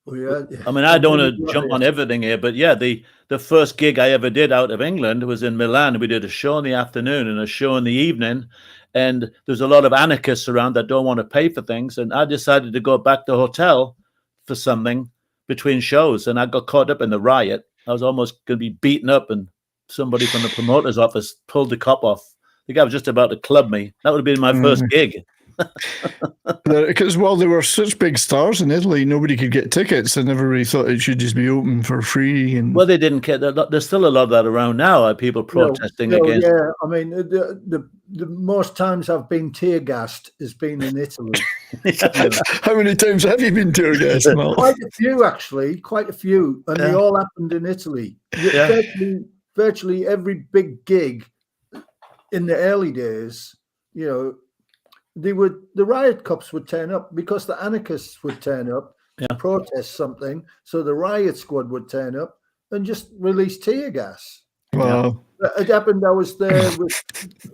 D: Oh, yeah.
B: I mean, I don't want to jump on everything here, but yeah, the first gig I ever did out of England was in Milan. We did a show in the afternoon and a show in the evening, and there's a lot of anarchists around that don't want to pay for things, and I decided to go back to the hotel for something between shows, and I got caught up in the riot. I was almost going to be beaten up, and somebody from the promoter's office pulled the cop off. The guy was just about to club me. That would have been my first gig.
A: Because, well, they were such big stars in Italy, nobody could get tickets, and everybody thought it should just be open for free. And
B: well, they didn't care. There's still a lot of that around now. People protesting against.
D: Yeah, I mean, the most times I've been tear gassed has been in Italy.
A: How many times have you been tear gassed, Mel?
D: Quite a few, actually, quite a few, and they all happened in Italy.
B: Yeah.
D: Virtually every big gig in the early days, you know, the riot cops would turn up because the anarchists would turn up to protest something. So the riot squad would turn up and just release tear gas.
A: Wow.
D: It happened. I was there with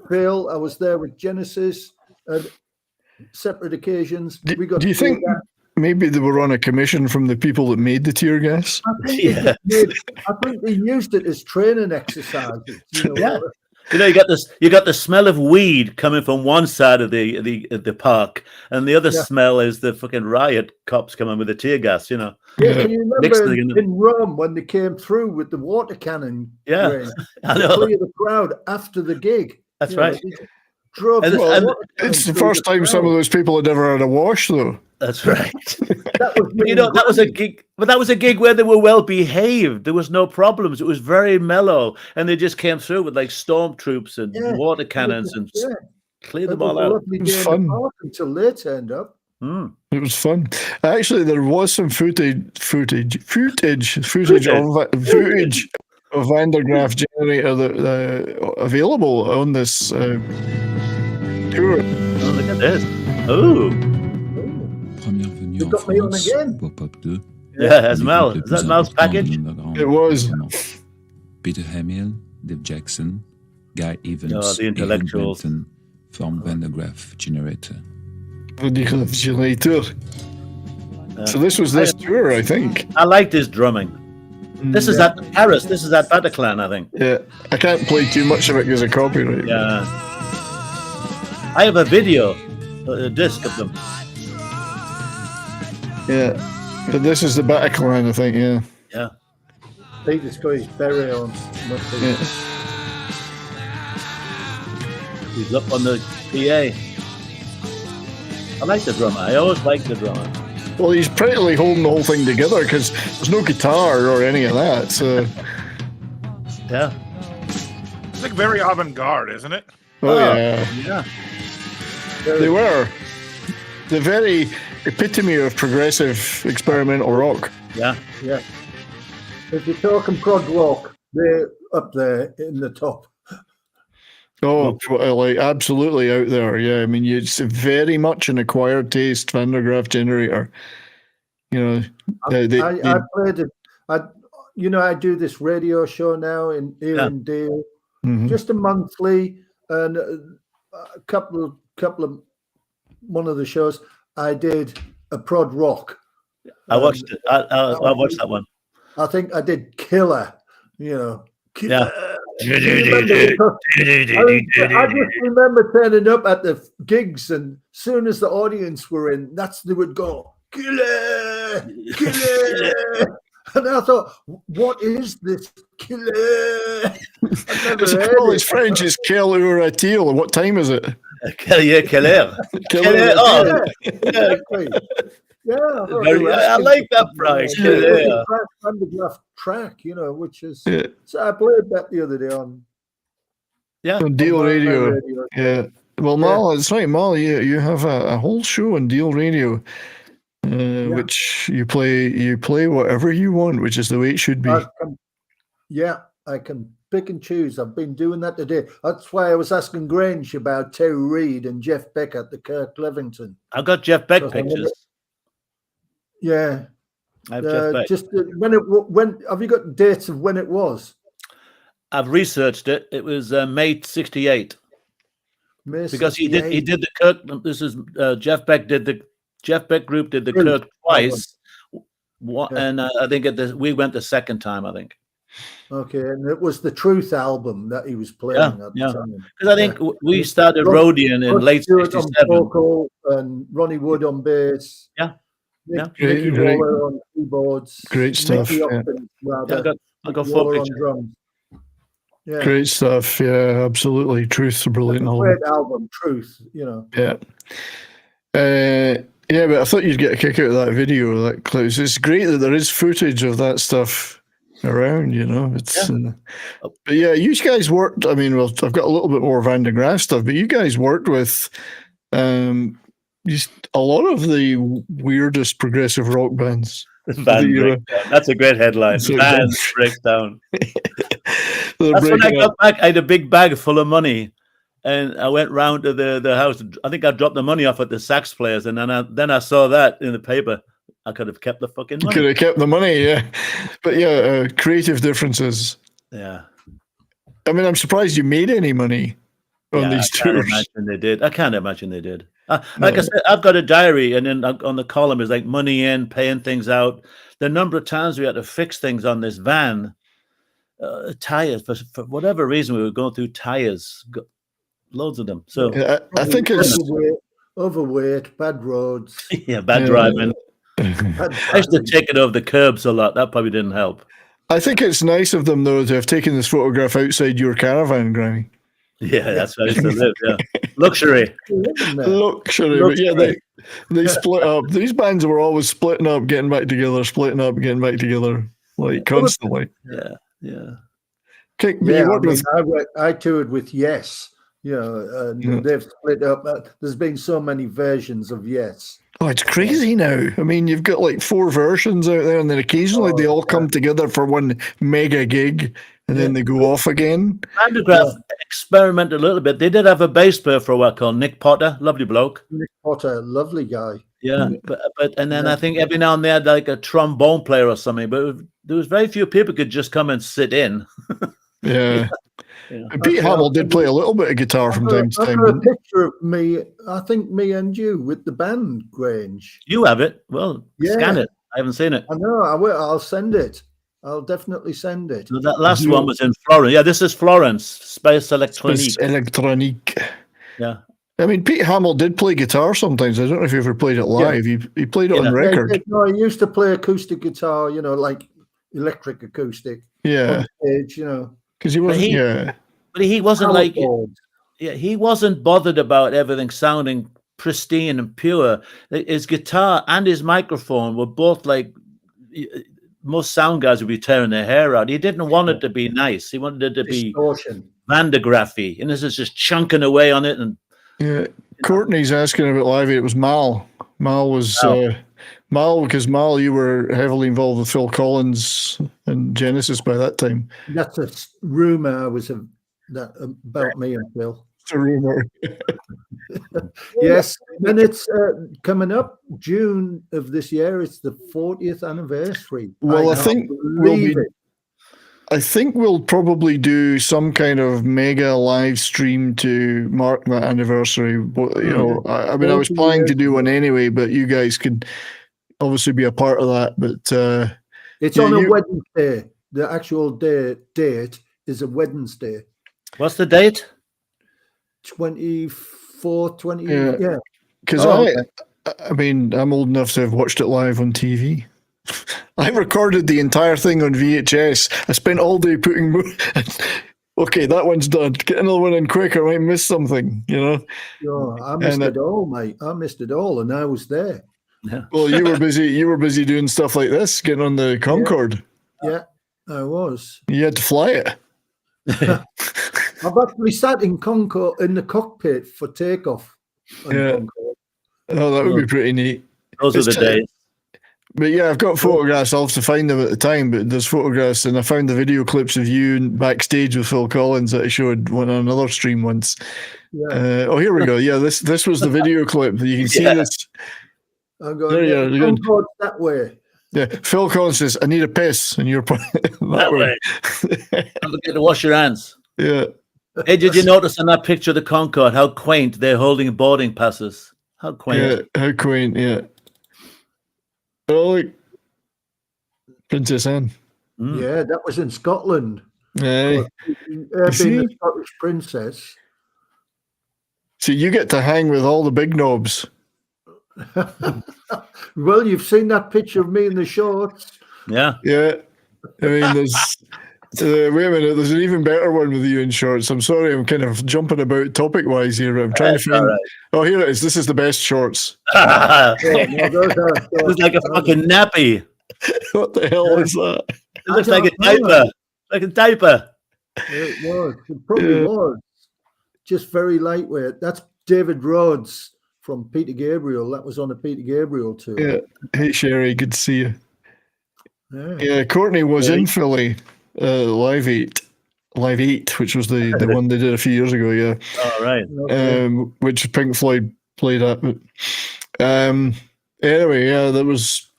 D: Phil. I was there with Genesis at separate occasions.
A: Do you think maybe they were on a commission from the people that made the tear gas?
D: I think they used it as training exercises. You know,
B: You know, you got the smell of weed coming from one side of the park, and the other smell is the fucking riot cops coming with the tear gas. You know.
D: Yeah, can you remember in Rome when they came through with the water cannon?
B: Yeah, I know.
D: To clear the crowd after the gig.
B: That's right.
A: It's the first time some of those people had ever had a wash, though.
B: That's right. That was a gig, but that was a gig where they were well behaved. There was no problems. It was very mellow, and they just came through with like stormtroops and water cannons and cleared them all out.
D: It was fun until they turned up.
A: It was fun. Actually, there was some footage of Van der Graaf generator that available on this tour.
B: Oh, look at this! Oh.
D: You got me on again.
B: Yeah, that's Mel. Is that Mel's package?
A: It was.
F: Peter Hamill, Dave Jackson, Guy Evans,
B: the intellectuals
F: from Van der Graaf generator.
A: Van der Graaf generator. So this was this tour, I think.
B: I liked his drumming. This is at Paris. This is at Bataclan, I think.
A: Yeah, I can't play too much of it because of copyright.
B: Yeah. I have a video, a disc of them.
A: Yeah, but this is the Bataclan, I think. Yeah.
B: Yeah.
D: Peter's got his beret on.
B: He's up on the PA. I like the drummer. I always like the drummer.
A: Well, he's practically holding the whole thing together because there's no guitar or any of that. So.
B: Yeah.
C: It's like very avant-garde, isn't it?
A: Oh yeah.
B: Yeah.
A: They were the very epitome of progressive experimental rock.
B: Yeah.
D: Yeah. If you're talking prog rock, they up there in the top.
A: Oh, like absolutely out there. Yeah, I mean, it's very much an acquired taste Van de Graaff generator. You know,
D: I played it. I do this radio show now here in Deal, just a monthly, and a couple of one of the shows I did a prod rock.
B: I watched it. I watched that one.
D: I think I did Killer. Killer.
B: Yeah.
D: I just remember turning up at the gigs, and as soon as the audience were in, they would go Killer. And I thought, what is this Killer?
A: It's French is Killer or a teal. What time is it?
B: Killer.
A: Killer.
B: Oh.
D: Yeah,
B: I like that price.
D: Yeah. Van de Graaff track, which is.
A: Yeah.
D: So I played that the other day on.
B: Yeah.
A: On Deal Radio. Yeah. Well, Mal, it's right, Mal. You have a whole show on Deal Radio, which you play whatever you want, which is the way it should be.
D: I can pick and choose. I've been doing that today. That's why I was asking Grange about Terry Reid and Jeff Beck at the Kirk Levington.
B: I got Jeff Beck pictures.
D: Yeah.
B: I have Jeff Beck.
D: Just when have you got dates of when it was?
B: I've researched it. It was May '68. Because he did the Kirk. This is Jeff Beck did the Jeff Beck group did the Kirk twice. And I think we went the second time. I think.
D: Okay, and it was the Truth album that he was playing at the time.
B: Because I think we started Rowdies in late '67.
D: Vocal and Ronnie Wood on bass.
B: Yeah.
D: Mickey Waller on keyboards.
A: Great stuff.
B: I got 4 pictures.
D: on drums. Yeah.
A: Great stuff. Yeah, absolutely. Truth's a brilliant album.
D: Great album, Truth.
A: Yeah. Yeah, but I thought you'd get a kick out of that video, that Klaus. It's great that there is footage of that stuff around. It's. But yeah, you guys worked. I mean, well, I've got a little bit more Van de Graaff stuff, but you guys worked with. A lot of the weirdest progressive rock bands.
B: Van Breakdown. That's a great headline. Van Breakdown. That's when I got back. I had a big bag full of money, and I went round to the house. I think I dropped the money off at the sax players, and then I saw that in the paper. I could have kept the fucking money.
A: Could have kept the money, yeah. But yeah, creative differences.
B: Yeah.
A: I mean, I'm surprised you made any money on these tours.
B: I can't imagine they did. Like I said, I've got a diary, and then on the column is like money in, paying things out. The number of times we had to fix things on this van, tires for whatever reason we were going through tires, loads of them. So
A: I think it's
D: overweight, bad roads.
B: Yeah, bad driving. I used to take it over the curbs a lot. That probably didn't help.
A: I think it's nice of them though to have taken this photograph outside your caravan, Granny.
B: Yeah, that's how I used to live. Yeah, luxury.
A: But yeah, they split up. These bands were always splitting up, getting back together, splitting up, getting back together, like constantly.
B: Yeah.
D: I toured with Yes. They've split up. There's been so many versions of Yes.
A: Oh, it's crazy now. I mean, you've got like 4 versions out there, and then occasionally they all come together for one mega gig, and then they go off again.
B: Van de Graaff experimented a little bit. They did have a bass player for a while called Nick Potter, lovely bloke.
D: Nick Potter, lovely guy.
B: Yeah, but I think every now and then they had like a trombone player or something. But there was very few people could just come and sit in.
A: Yeah. And Pete Hamill did play a little bit of guitar from time to time.
D: I've got a picture of me, I think me and you with the band, Grange.
B: You have it? Well, scan it. I haven't seen it.
D: I know, I will. I'll send it. I'll definitely send it.
B: So that last one was in Florence. Yeah, this is Florence, Space Electronique.
A: Space Electronique.
B: Yeah.
A: I mean, Pete Hamill did play guitar sometimes. I don't know if you ever played it live. He played it on record.
D: He used to play acoustic guitar, like electric acoustic.
A: Yeah.
D: On stage,
A: Because he wasn't.
B: But he wasn't he wasn't bothered about everything sounding pristine and pure. His guitar and his microphone were both like most sound guys would be tearing their hair out. He didn't want it to be nice. He wanted it to be Van de Graaff-y. And this is just chunking away on it. And
A: Courtney's asking about live. It was Mal. Mal was Mal, because Mal, you were heavily involved with Phil Collins and Genesis by that time.
D: That's a rumor about me and Phil.
A: It's a rumor.
D: Yes, and it's coming up June of this year. It's the 40th anniversary.
A: Well, I
D: can't
A: think
D: believe it.
A: I think we'll probably do some kind of mega live stream to mark that anniversary. But, you know, I mean, I was planning to do one anyway, but you guys could obviously be a part of that. But
D: It's on a Wednesday. The actual date is a Wednesday.
B: What's the date?
D: 24, 20.
A: Yeah.
D: Yeah.
A: Because I mean, I'm old enough to have watched it live on TV. I recorded the entire thing on VHS. I spent all day putting. Okay, that one's done. Get another one in quick, I might miss something. You know.
D: Oh, I missed it all, mate. I missed it all, and I was there.
B: Yeah.
A: Well, you were busy. You were busy doing stuff like this, getting on the Concorde.
D: Yeah, I was.
A: You had to fly it.
D: I've actually sat in Concorde in the cockpit for takeoff. On Concorde.
A: Oh, that would be pretty neat.
B: Those are the days.
A: But yeah, I've got photographs. I'll have to find them at the time, but there's photographs, and I found the video clips of you backstage with Phil Collins that I showed on another stream once.
D: Yeah.
A: Oh, here we go. Yeah, this was the video clip. You can see this.
D: I'm going,
A: There you are.
D: Concorde that way.
A: Yeah, Phil Collins says, "I need a piss," and you're that way.
B: Don't forget to wash your hands.
A: Yeah.
B: Hey, did you notice in that picture of the Concorde how quaint they're holding boarding passes? How quaint.
A: Yeah, how quaint. Yeah. Oh, look. Princess Anne.
D: Yeah, that was in Scotland.
A: Hey.
D: Being a Scottish princess.
A: So you get to hang with all the big knobs.
D: Well, you've seen that picture of me in the shorts.
B: Yeah.
A: Yeah. I mean, there's. Wait a minute, there's an even better one with you in shorts. I'm sorry, I'm kind of jumping about topic-wise here. I'm trying to find. Right. Oh, here it is. This is the best shorts.
B: It's like a fucking nappy.
A: What the hell is that?
B: It looks like a diaper. Like a diaper.
D: It was. It probably was. Just very lightweight. That's David Rhodes from Peter Gabriel. That was on a Peter Gabriel tour.
A: Yeah. Hey, Sherry. Good to see you. Yeah, Courtney was in Philly. Live 8, which was the one they did a few years ago, yeah.
B: Oh, right.
A: Which Pink Floyd played at. But, anyway, yeah, that was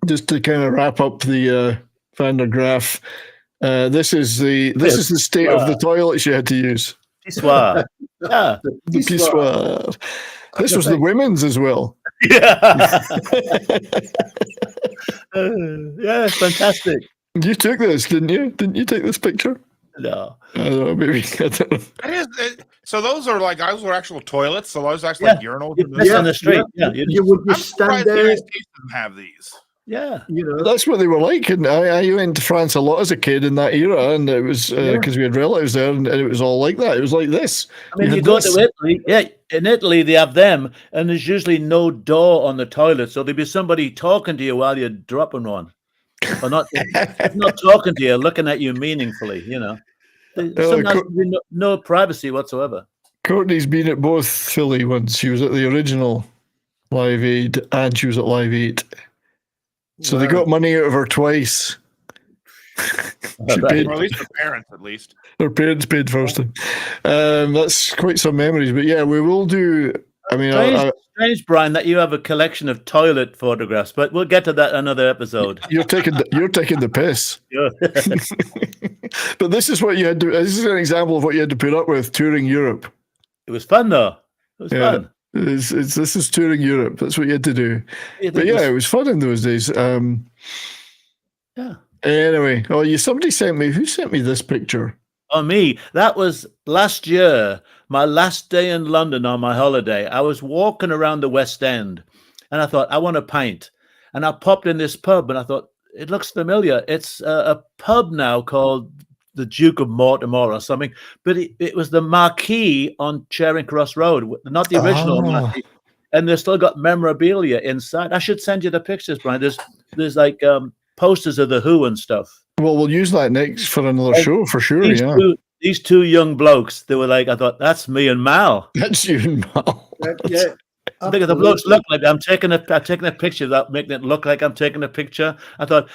A: just to kind of wrap up the Van der Graaf. This is the state of the toilets you had to use.
B: Pissoir. Yeah.
A: The pissoir. This was the women's as well.
B: Yeah. Yeah, fantastic.
A: You took this, didn't you? Didn't you take this picture?
B: No.
A: I don't know, maybe. I don't know.
C: So those are like actual toilets. So those are actually like urinals.
B: On the street. Yeah.
D: You would just stand there.
C: The States didn't have these.
B: Yeah.
D: You know,
A: That's what they were like. And I went to France a lot as a kid in that era, and it was because we had relatives there, and it was all like that. It was like this.
B: I mean, you go to Italy. Yeah, in Italy they have them, and there's usually no door on the toilet, so there'd be somebody talking to you while you're dropping one, or not talking to you, looking at you meaningfully. You know, sometimes there's no privacy whatsoever.
A: Courtney's been at both Philly once. She was at the original Live Aid, and she was at Live 8. So they got money out of her twice.
C: Paid, or at least her parents, at least.
A: Her parents paid first. That's quite some memories. But yeah, we will do. I mean,
B: strange, Brian, that you have a collection of toilet photographs, but we'll get to that another episode.
A: You're taking the piss.
B: Yeah.
A: But this is what you had to. This is an example of what you had to put up with touring Europe.
B: It was fun, though. It was fun.
A: This is touring Europe. That's what you had to do. But yeah, it was fun in those days.
B: Yeah.
A: Anyway, somebody sent me. Who sent me this picture?
B: Oh, me. That was last year, my last day in London on my holiday. I was walking around the West End, and I thought, I want a pint. And I popped in this pub, and I thought, it looks familiar. It's a pub now called the Duke of Mortimer or something, but it was the Marquee on Charing Cross Road, not the original Marquee. And they've still got memorabilia inside. I should send you the pictures, Brian. There's like posters of the Who and stuff.
A: Well, we'll use that next for another show for sure.
B: These two young blokes, they were like, I thought, that's me and Mal.
A: That's you and Mal.
D: Yeah.
B: Because the blokes look like I'm taking a picture without making it look like I'm taking a picture. I thought,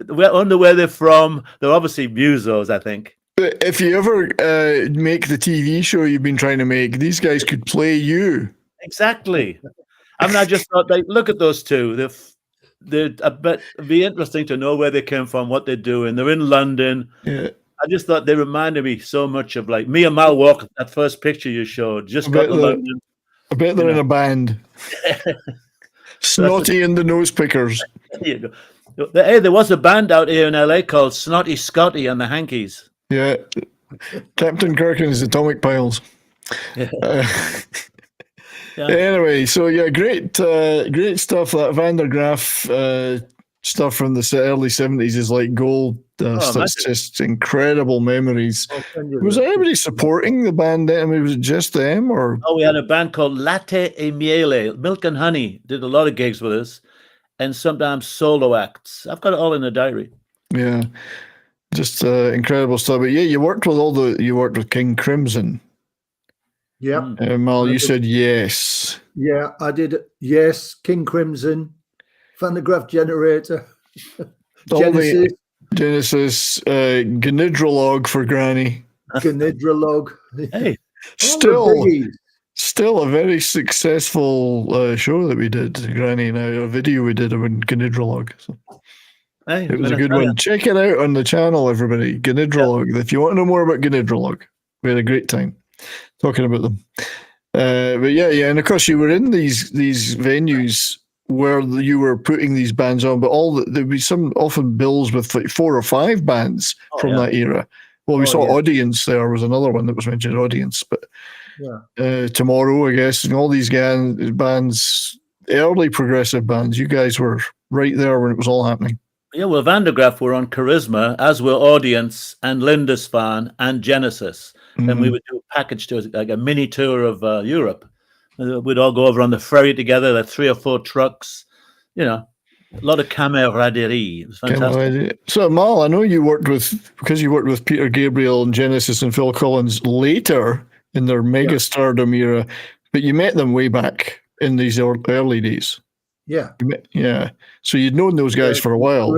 B: I wonder where they're from. They're obviously musos, I think.
A: But if you ever make the TV show you've been trying to make, these guys could play you.
B: Exactly. I mean, I just thought, like, look at those two. I bet it'd be interesting to know where they came from, what they're doing. They're in London.
A: Yeah.
B: I just thought they reminded me so much of like me and Mal Walker. That first picture you showed, just got to London.
A: I bet they're in a band. Snotty and the Nose Pickers.
B: Hey, there was a band out here in LA called Snotty Scotty and the Hankies.
A: Yeah. Captain Kirk and his Atomic Piles.
B: Yeah.
A: Anyway, so yeah, great stuff. That Van der Graaf stuff from the early 70s is like gold. That's just incredible memories. Was there anybody supporting the band then? I mean, was it just them, or?
B: Oh, we had a band called Latte e Miele, Milk and Honey. Did a lot of gigs with us, and sometimes solo acts. I've got it all in the diary.
A: Yeah, just incredible stuff. But yeah, you worked with King Crimson.
D: Yeah.
A: Mal, you said yes.
D: Yeah, I did. Yes, King Crimson, Van der Graaf Generator,
A: Genesis, Gnidrolog for Granny.
D: Gnidrolog.
A: Hey, still a very successful show that we did, Granny. Now a video we did about Gnidrolog. So.
B: Hey,
A: it was a good one. Check it out on the channel, everybody. Gnidrolog. If you want to know more about Gnidrolog, we had a great time talking about them. But yeah, and of course you were in these venues where you were putting these bands on, but there'd be some often bills with like 4 or 5 bands from that era. Well, we saw Audience. There was another one that was mentioned, Audience, but Tomorrow, I guess, and all these bands, early progressive bands. You guys were right there when it was all happening.
B: Yeah, well, Van der Graaf were on Charisma, as were Audience and Lindisfarne and Genesis. And we would do a package tour, like a mini tour of Europe. We'd all go over on the ferry together, like 3 or 4 trucks, a lot of camaraderie. It was fantastic.
A: So, Mal, I know you worked with Peter Gabriel and Genesis and Phil Collins later in their mega stardom era, but you met them way back in these early days.
D: Yeah.
A: So you'd known those guys for a while.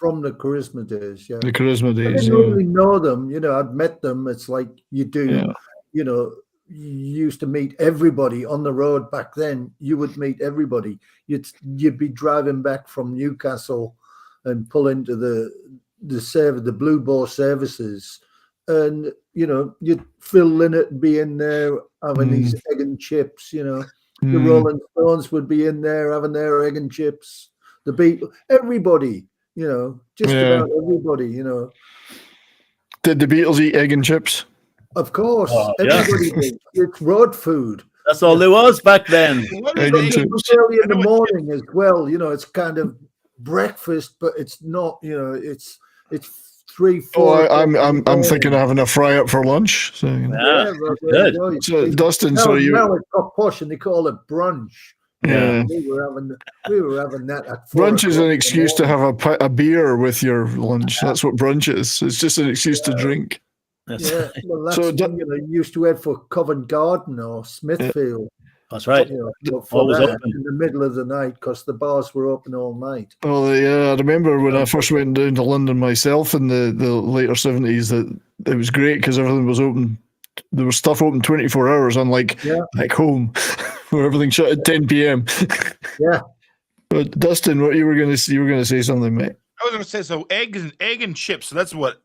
D: From the Charisma days,
A: The Charisma days.
D: I didn't really know them. I'd met them. It's like you do, you used to meet everybody on the road back then. You would meet everybody. You'd be driving back from Newcastle and pull into the Blue Boar services, and Phil Lynott be in there having these egg and chips. The Rolling Stones would be in there having their egg and chips. The Beatles, everybody. Just about everybody.
A: Did the Beatles eat egg and chips?
D: Of course, everybody did. It's road food.
B: That's all there was back then.
A: Egg and chips.
D: Early in the morning as well. It's kind of breakfast, but it's not. It's 3, 4.
A: I'm thinking of having a fry up for lunch. So,
B: good.
A: So Dustin,
D: now it's got posh and they call it brunch.
A: Yeah,
D: we were having that at 4
A: brunch is an excuse to have a beer with your lunch. That's what brunch is. It's just an excuse to drink.
D: Yeah, well, that's you used to head for Covent Garden or Smithfield.
B: That's right.
D: Always open in the middle of the night because the bars were open all night.
A: Well, yeah, I remember when I first went down to London myself in the later 70s that it was great because everything was open. There was stuff open 24 hours, unlike like home, where everything shut at 10 p.m.
D: Yeah.
A: But Dustin, what you were going to say something, mate?
C: I was going to say, so egg and chips. So that's what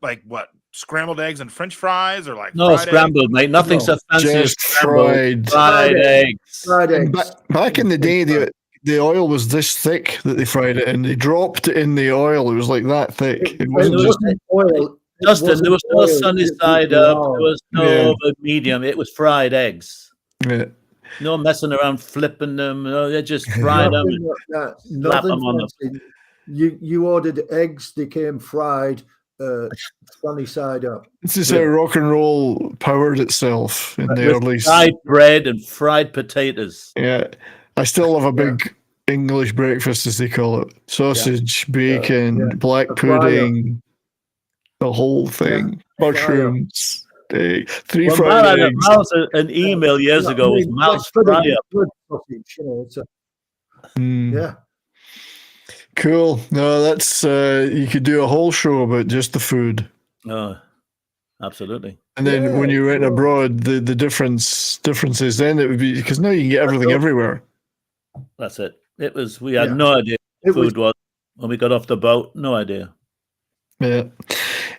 C: scrambled eggs and French fries, or like
B: no scrambled, eggs? Mate. Nothing so fancy as fried eggs.
D: Fried eggs.
A: Back in the day, the oil was this thick that they fried it, and they dropped it in the oil. It was like that thick. It wasn't just
D: oil.
B: Justin, there was no sunny side up. There was no medium. It was fried eggs.
A: Yeah.
B: No messing around flipping them. No, they just fried them. Slap them on them.
D: You ordered eggs. They came fried, sunny side up.
A: This is how rock and roll powered itself in the early.
B: Fried bread and fried potatoes.
A: Yeah, I still love a big English breakfast, as they call it: sausage, bacon, black pudding. The whole thing, mushrooms. Three
B: Well,
A: fried eggs.
B: Mal's an email years ago was Mal's fry up.
D: Good sausage, you know, it's a,
A: Mm,
D: yeah.
A: cool. No, that's you could do a whole show about just the food.
B: Oh, absolutely.
A: And then when
D: Yeah,
A: you went
D: sure.
A: abroad, the differences, then it would be because now you can get everything everywhere.
B: That's it. It was. We had
D: Yeah.
B: no idea
D: It
B: what food was when we got off the boat. No idea.
A: Yeah.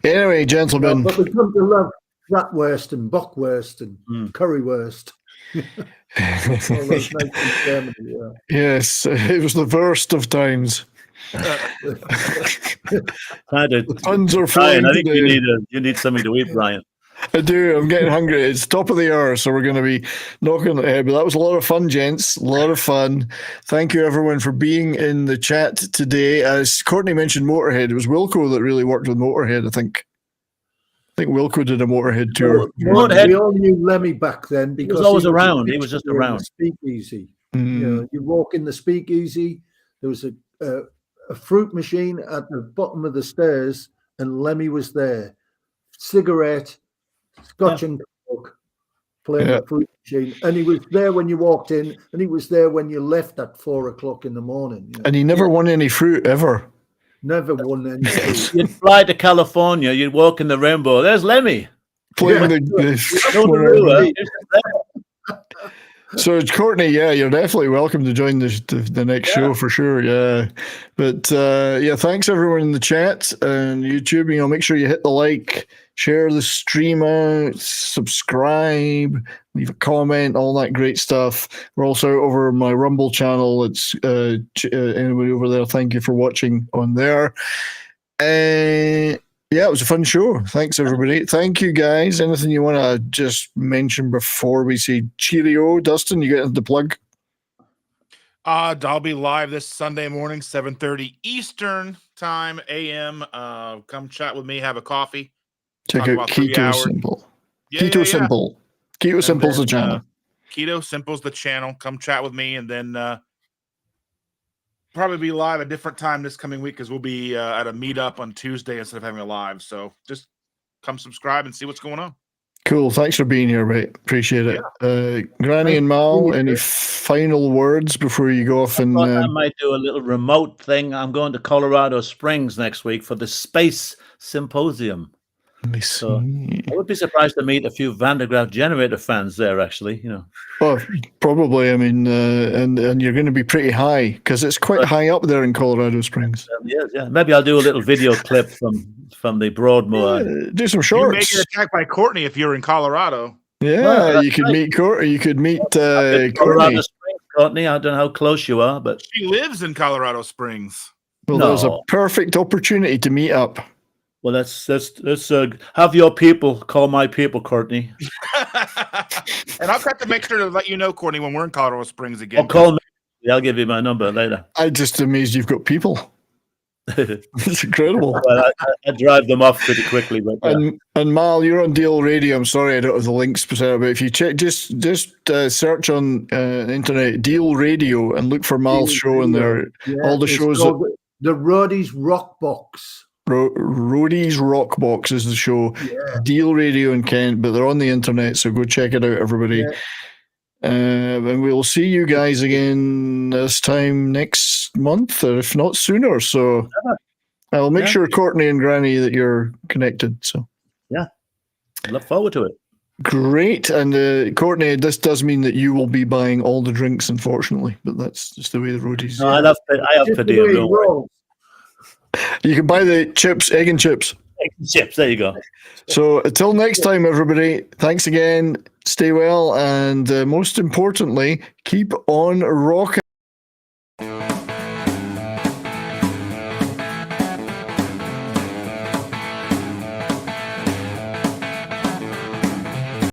A: Anyway, gentlemen.
D: But we come to love bratwurst and bockwurst and
B: Mm.
D: currywurst. All those nights in Germany, yeah.
A: Yes, it was the worst of times. Tons are flying
B: Brian, I think
A: today.
B: you need something to eat, Brian.
A: I do. I'm getting hungry. It's top of the hour, so we're going to be knocking the head. But that was a lot of fun, gents. A lot of fun. Thank you, everyone, for being in the chat today. As Courtney mentioned, Motorhead. It was Wilco that really worked with Motorhead, I think. I think Wilco did a Motorhead tour.
B: Motorhead-
D: We all knew Lemmy back then because
B: was always
D: a
B: around. He was
D: fixture
B: just
D: in the
B: around.
D: Speakeasy.
A: Mm.
D: You know, you walk in the Speakeasy. There was a fruit machine at the bottom of the stairs, and Lemmy was there. Cigarette, Scotch and Coke, playing
A: Yeah.
D: the fruit machine, and he was there when you walked in, and he was there when you left at 4 o'clock in the morning. You know.
A: And he never won any fruit, ever.
D: Never won any. fruit.
B: You'd fly to California. You'd walk in the rainbow. There's Lemmy.
A: Playing
D: Yeah.
B: No
A: whatever.
B: Naru,
A: So, Courtney, yeah, you're definitely welcome to join the next show for sure. Yeah. But yeah, thanks everyone in the chat and YouTube. You know, make sure you hit the like, share the stream out, subscribe, leave a comment, all that great stuff. We're also over my Rumble channel. It's anybody over there, thank you for watching on there. Yeah, it was a fun show. Thanks, everybody. Thank you, guys. Anything you want to just mention before we say cheerio? Dustin, you get the plug?
C: I'll be live this Sunday morning, 7:30 Eastern time, AM. Come chat with me, have a coffee.
A: Check
C: Talk
A: out
C: about 3
A: Keto
C: hours.
A: Simple.
C: Yeah,
A: Keto
C: yeah, yeah.
A: Simple. Keto
C: And
A: Simple's the
C: then,
A: channel.
C: Keto Simple's the channel. Come chat with me, and then probably be live a different time this coming week because we'll be at a meetup on Tuesday instead of having a live. So just come subscribe and see what's going on.
A: Cool. Thanks for being here, mate. Appreciate it. Granny and Mal, any final words before you go off? And
B: I might do a little remote thing. I'm going to Colorado Springs next week for the Space Symposium.
A: let me
B: So
A: see.
B: I would be surprised to meet a few Van de Graaff generator fans there, actually. You know,
A: Oh, probably. I mean, and you're going to be pretty high because it's quite high up there in Colorado Springs.
B: yeah. Maybe I'll do a little video clip from the Broadmoor.
A: Do some
C: You may
A: shorts.
C: get attacked by Courtney if you're in Colorado.
A: Yeah,
B: Well,
A: you could meet You could meet
B: Colorado
A: Courtney.
B: Springs, Courtney. I don't know how close you are, but
C: She lives in Colorado Springs.
A: Well, there's a
B: No.
A: perfect opportunity to meet up.
B: well, let's have your people call my people, Courtney.
C: And I'll have to make sure to let you know, Courtney, when we're in Colorado Springs again.
B: Or call me. I'll give you my number later.
A: I'm just amazed you've got people. It's incredible.
B: Well, I drive them off pretty quickly, but
A: And Mal, you're on Deal Radio. I'm sorry I don't have the links, but if you check, just search on the internet Deal Radio and look for Mal's show in there.
D: Yeah,
A: All the
D: it's
A: shows
D: called the Rowdies Rock Box.
A: Rowdies Rock Box is the show.
D: Yeah.
A: Deal Radio in Kent, but they're on the internet, so go check it out, everybody.
D: Yeah.
A: And we'll see you guys again this time next month, or if not sooner. So I'll make sure Courtney and Granny that you're connected. So
B: look forward to it.
A: great. And Courtney, this does mean that you will be buying all the drinks, unfortunately, but that's just the way the Roadies.
B: No, I have
D: Just
B: per
D: the
B: diem.
D: way it
B: Don't worry.
D: rolls.
A: You can buy the chips, egg and chips.
B: Chips. There you go.
A: So until next time, everybody, thanks again. Stay well, and most importantly, keep on rocking.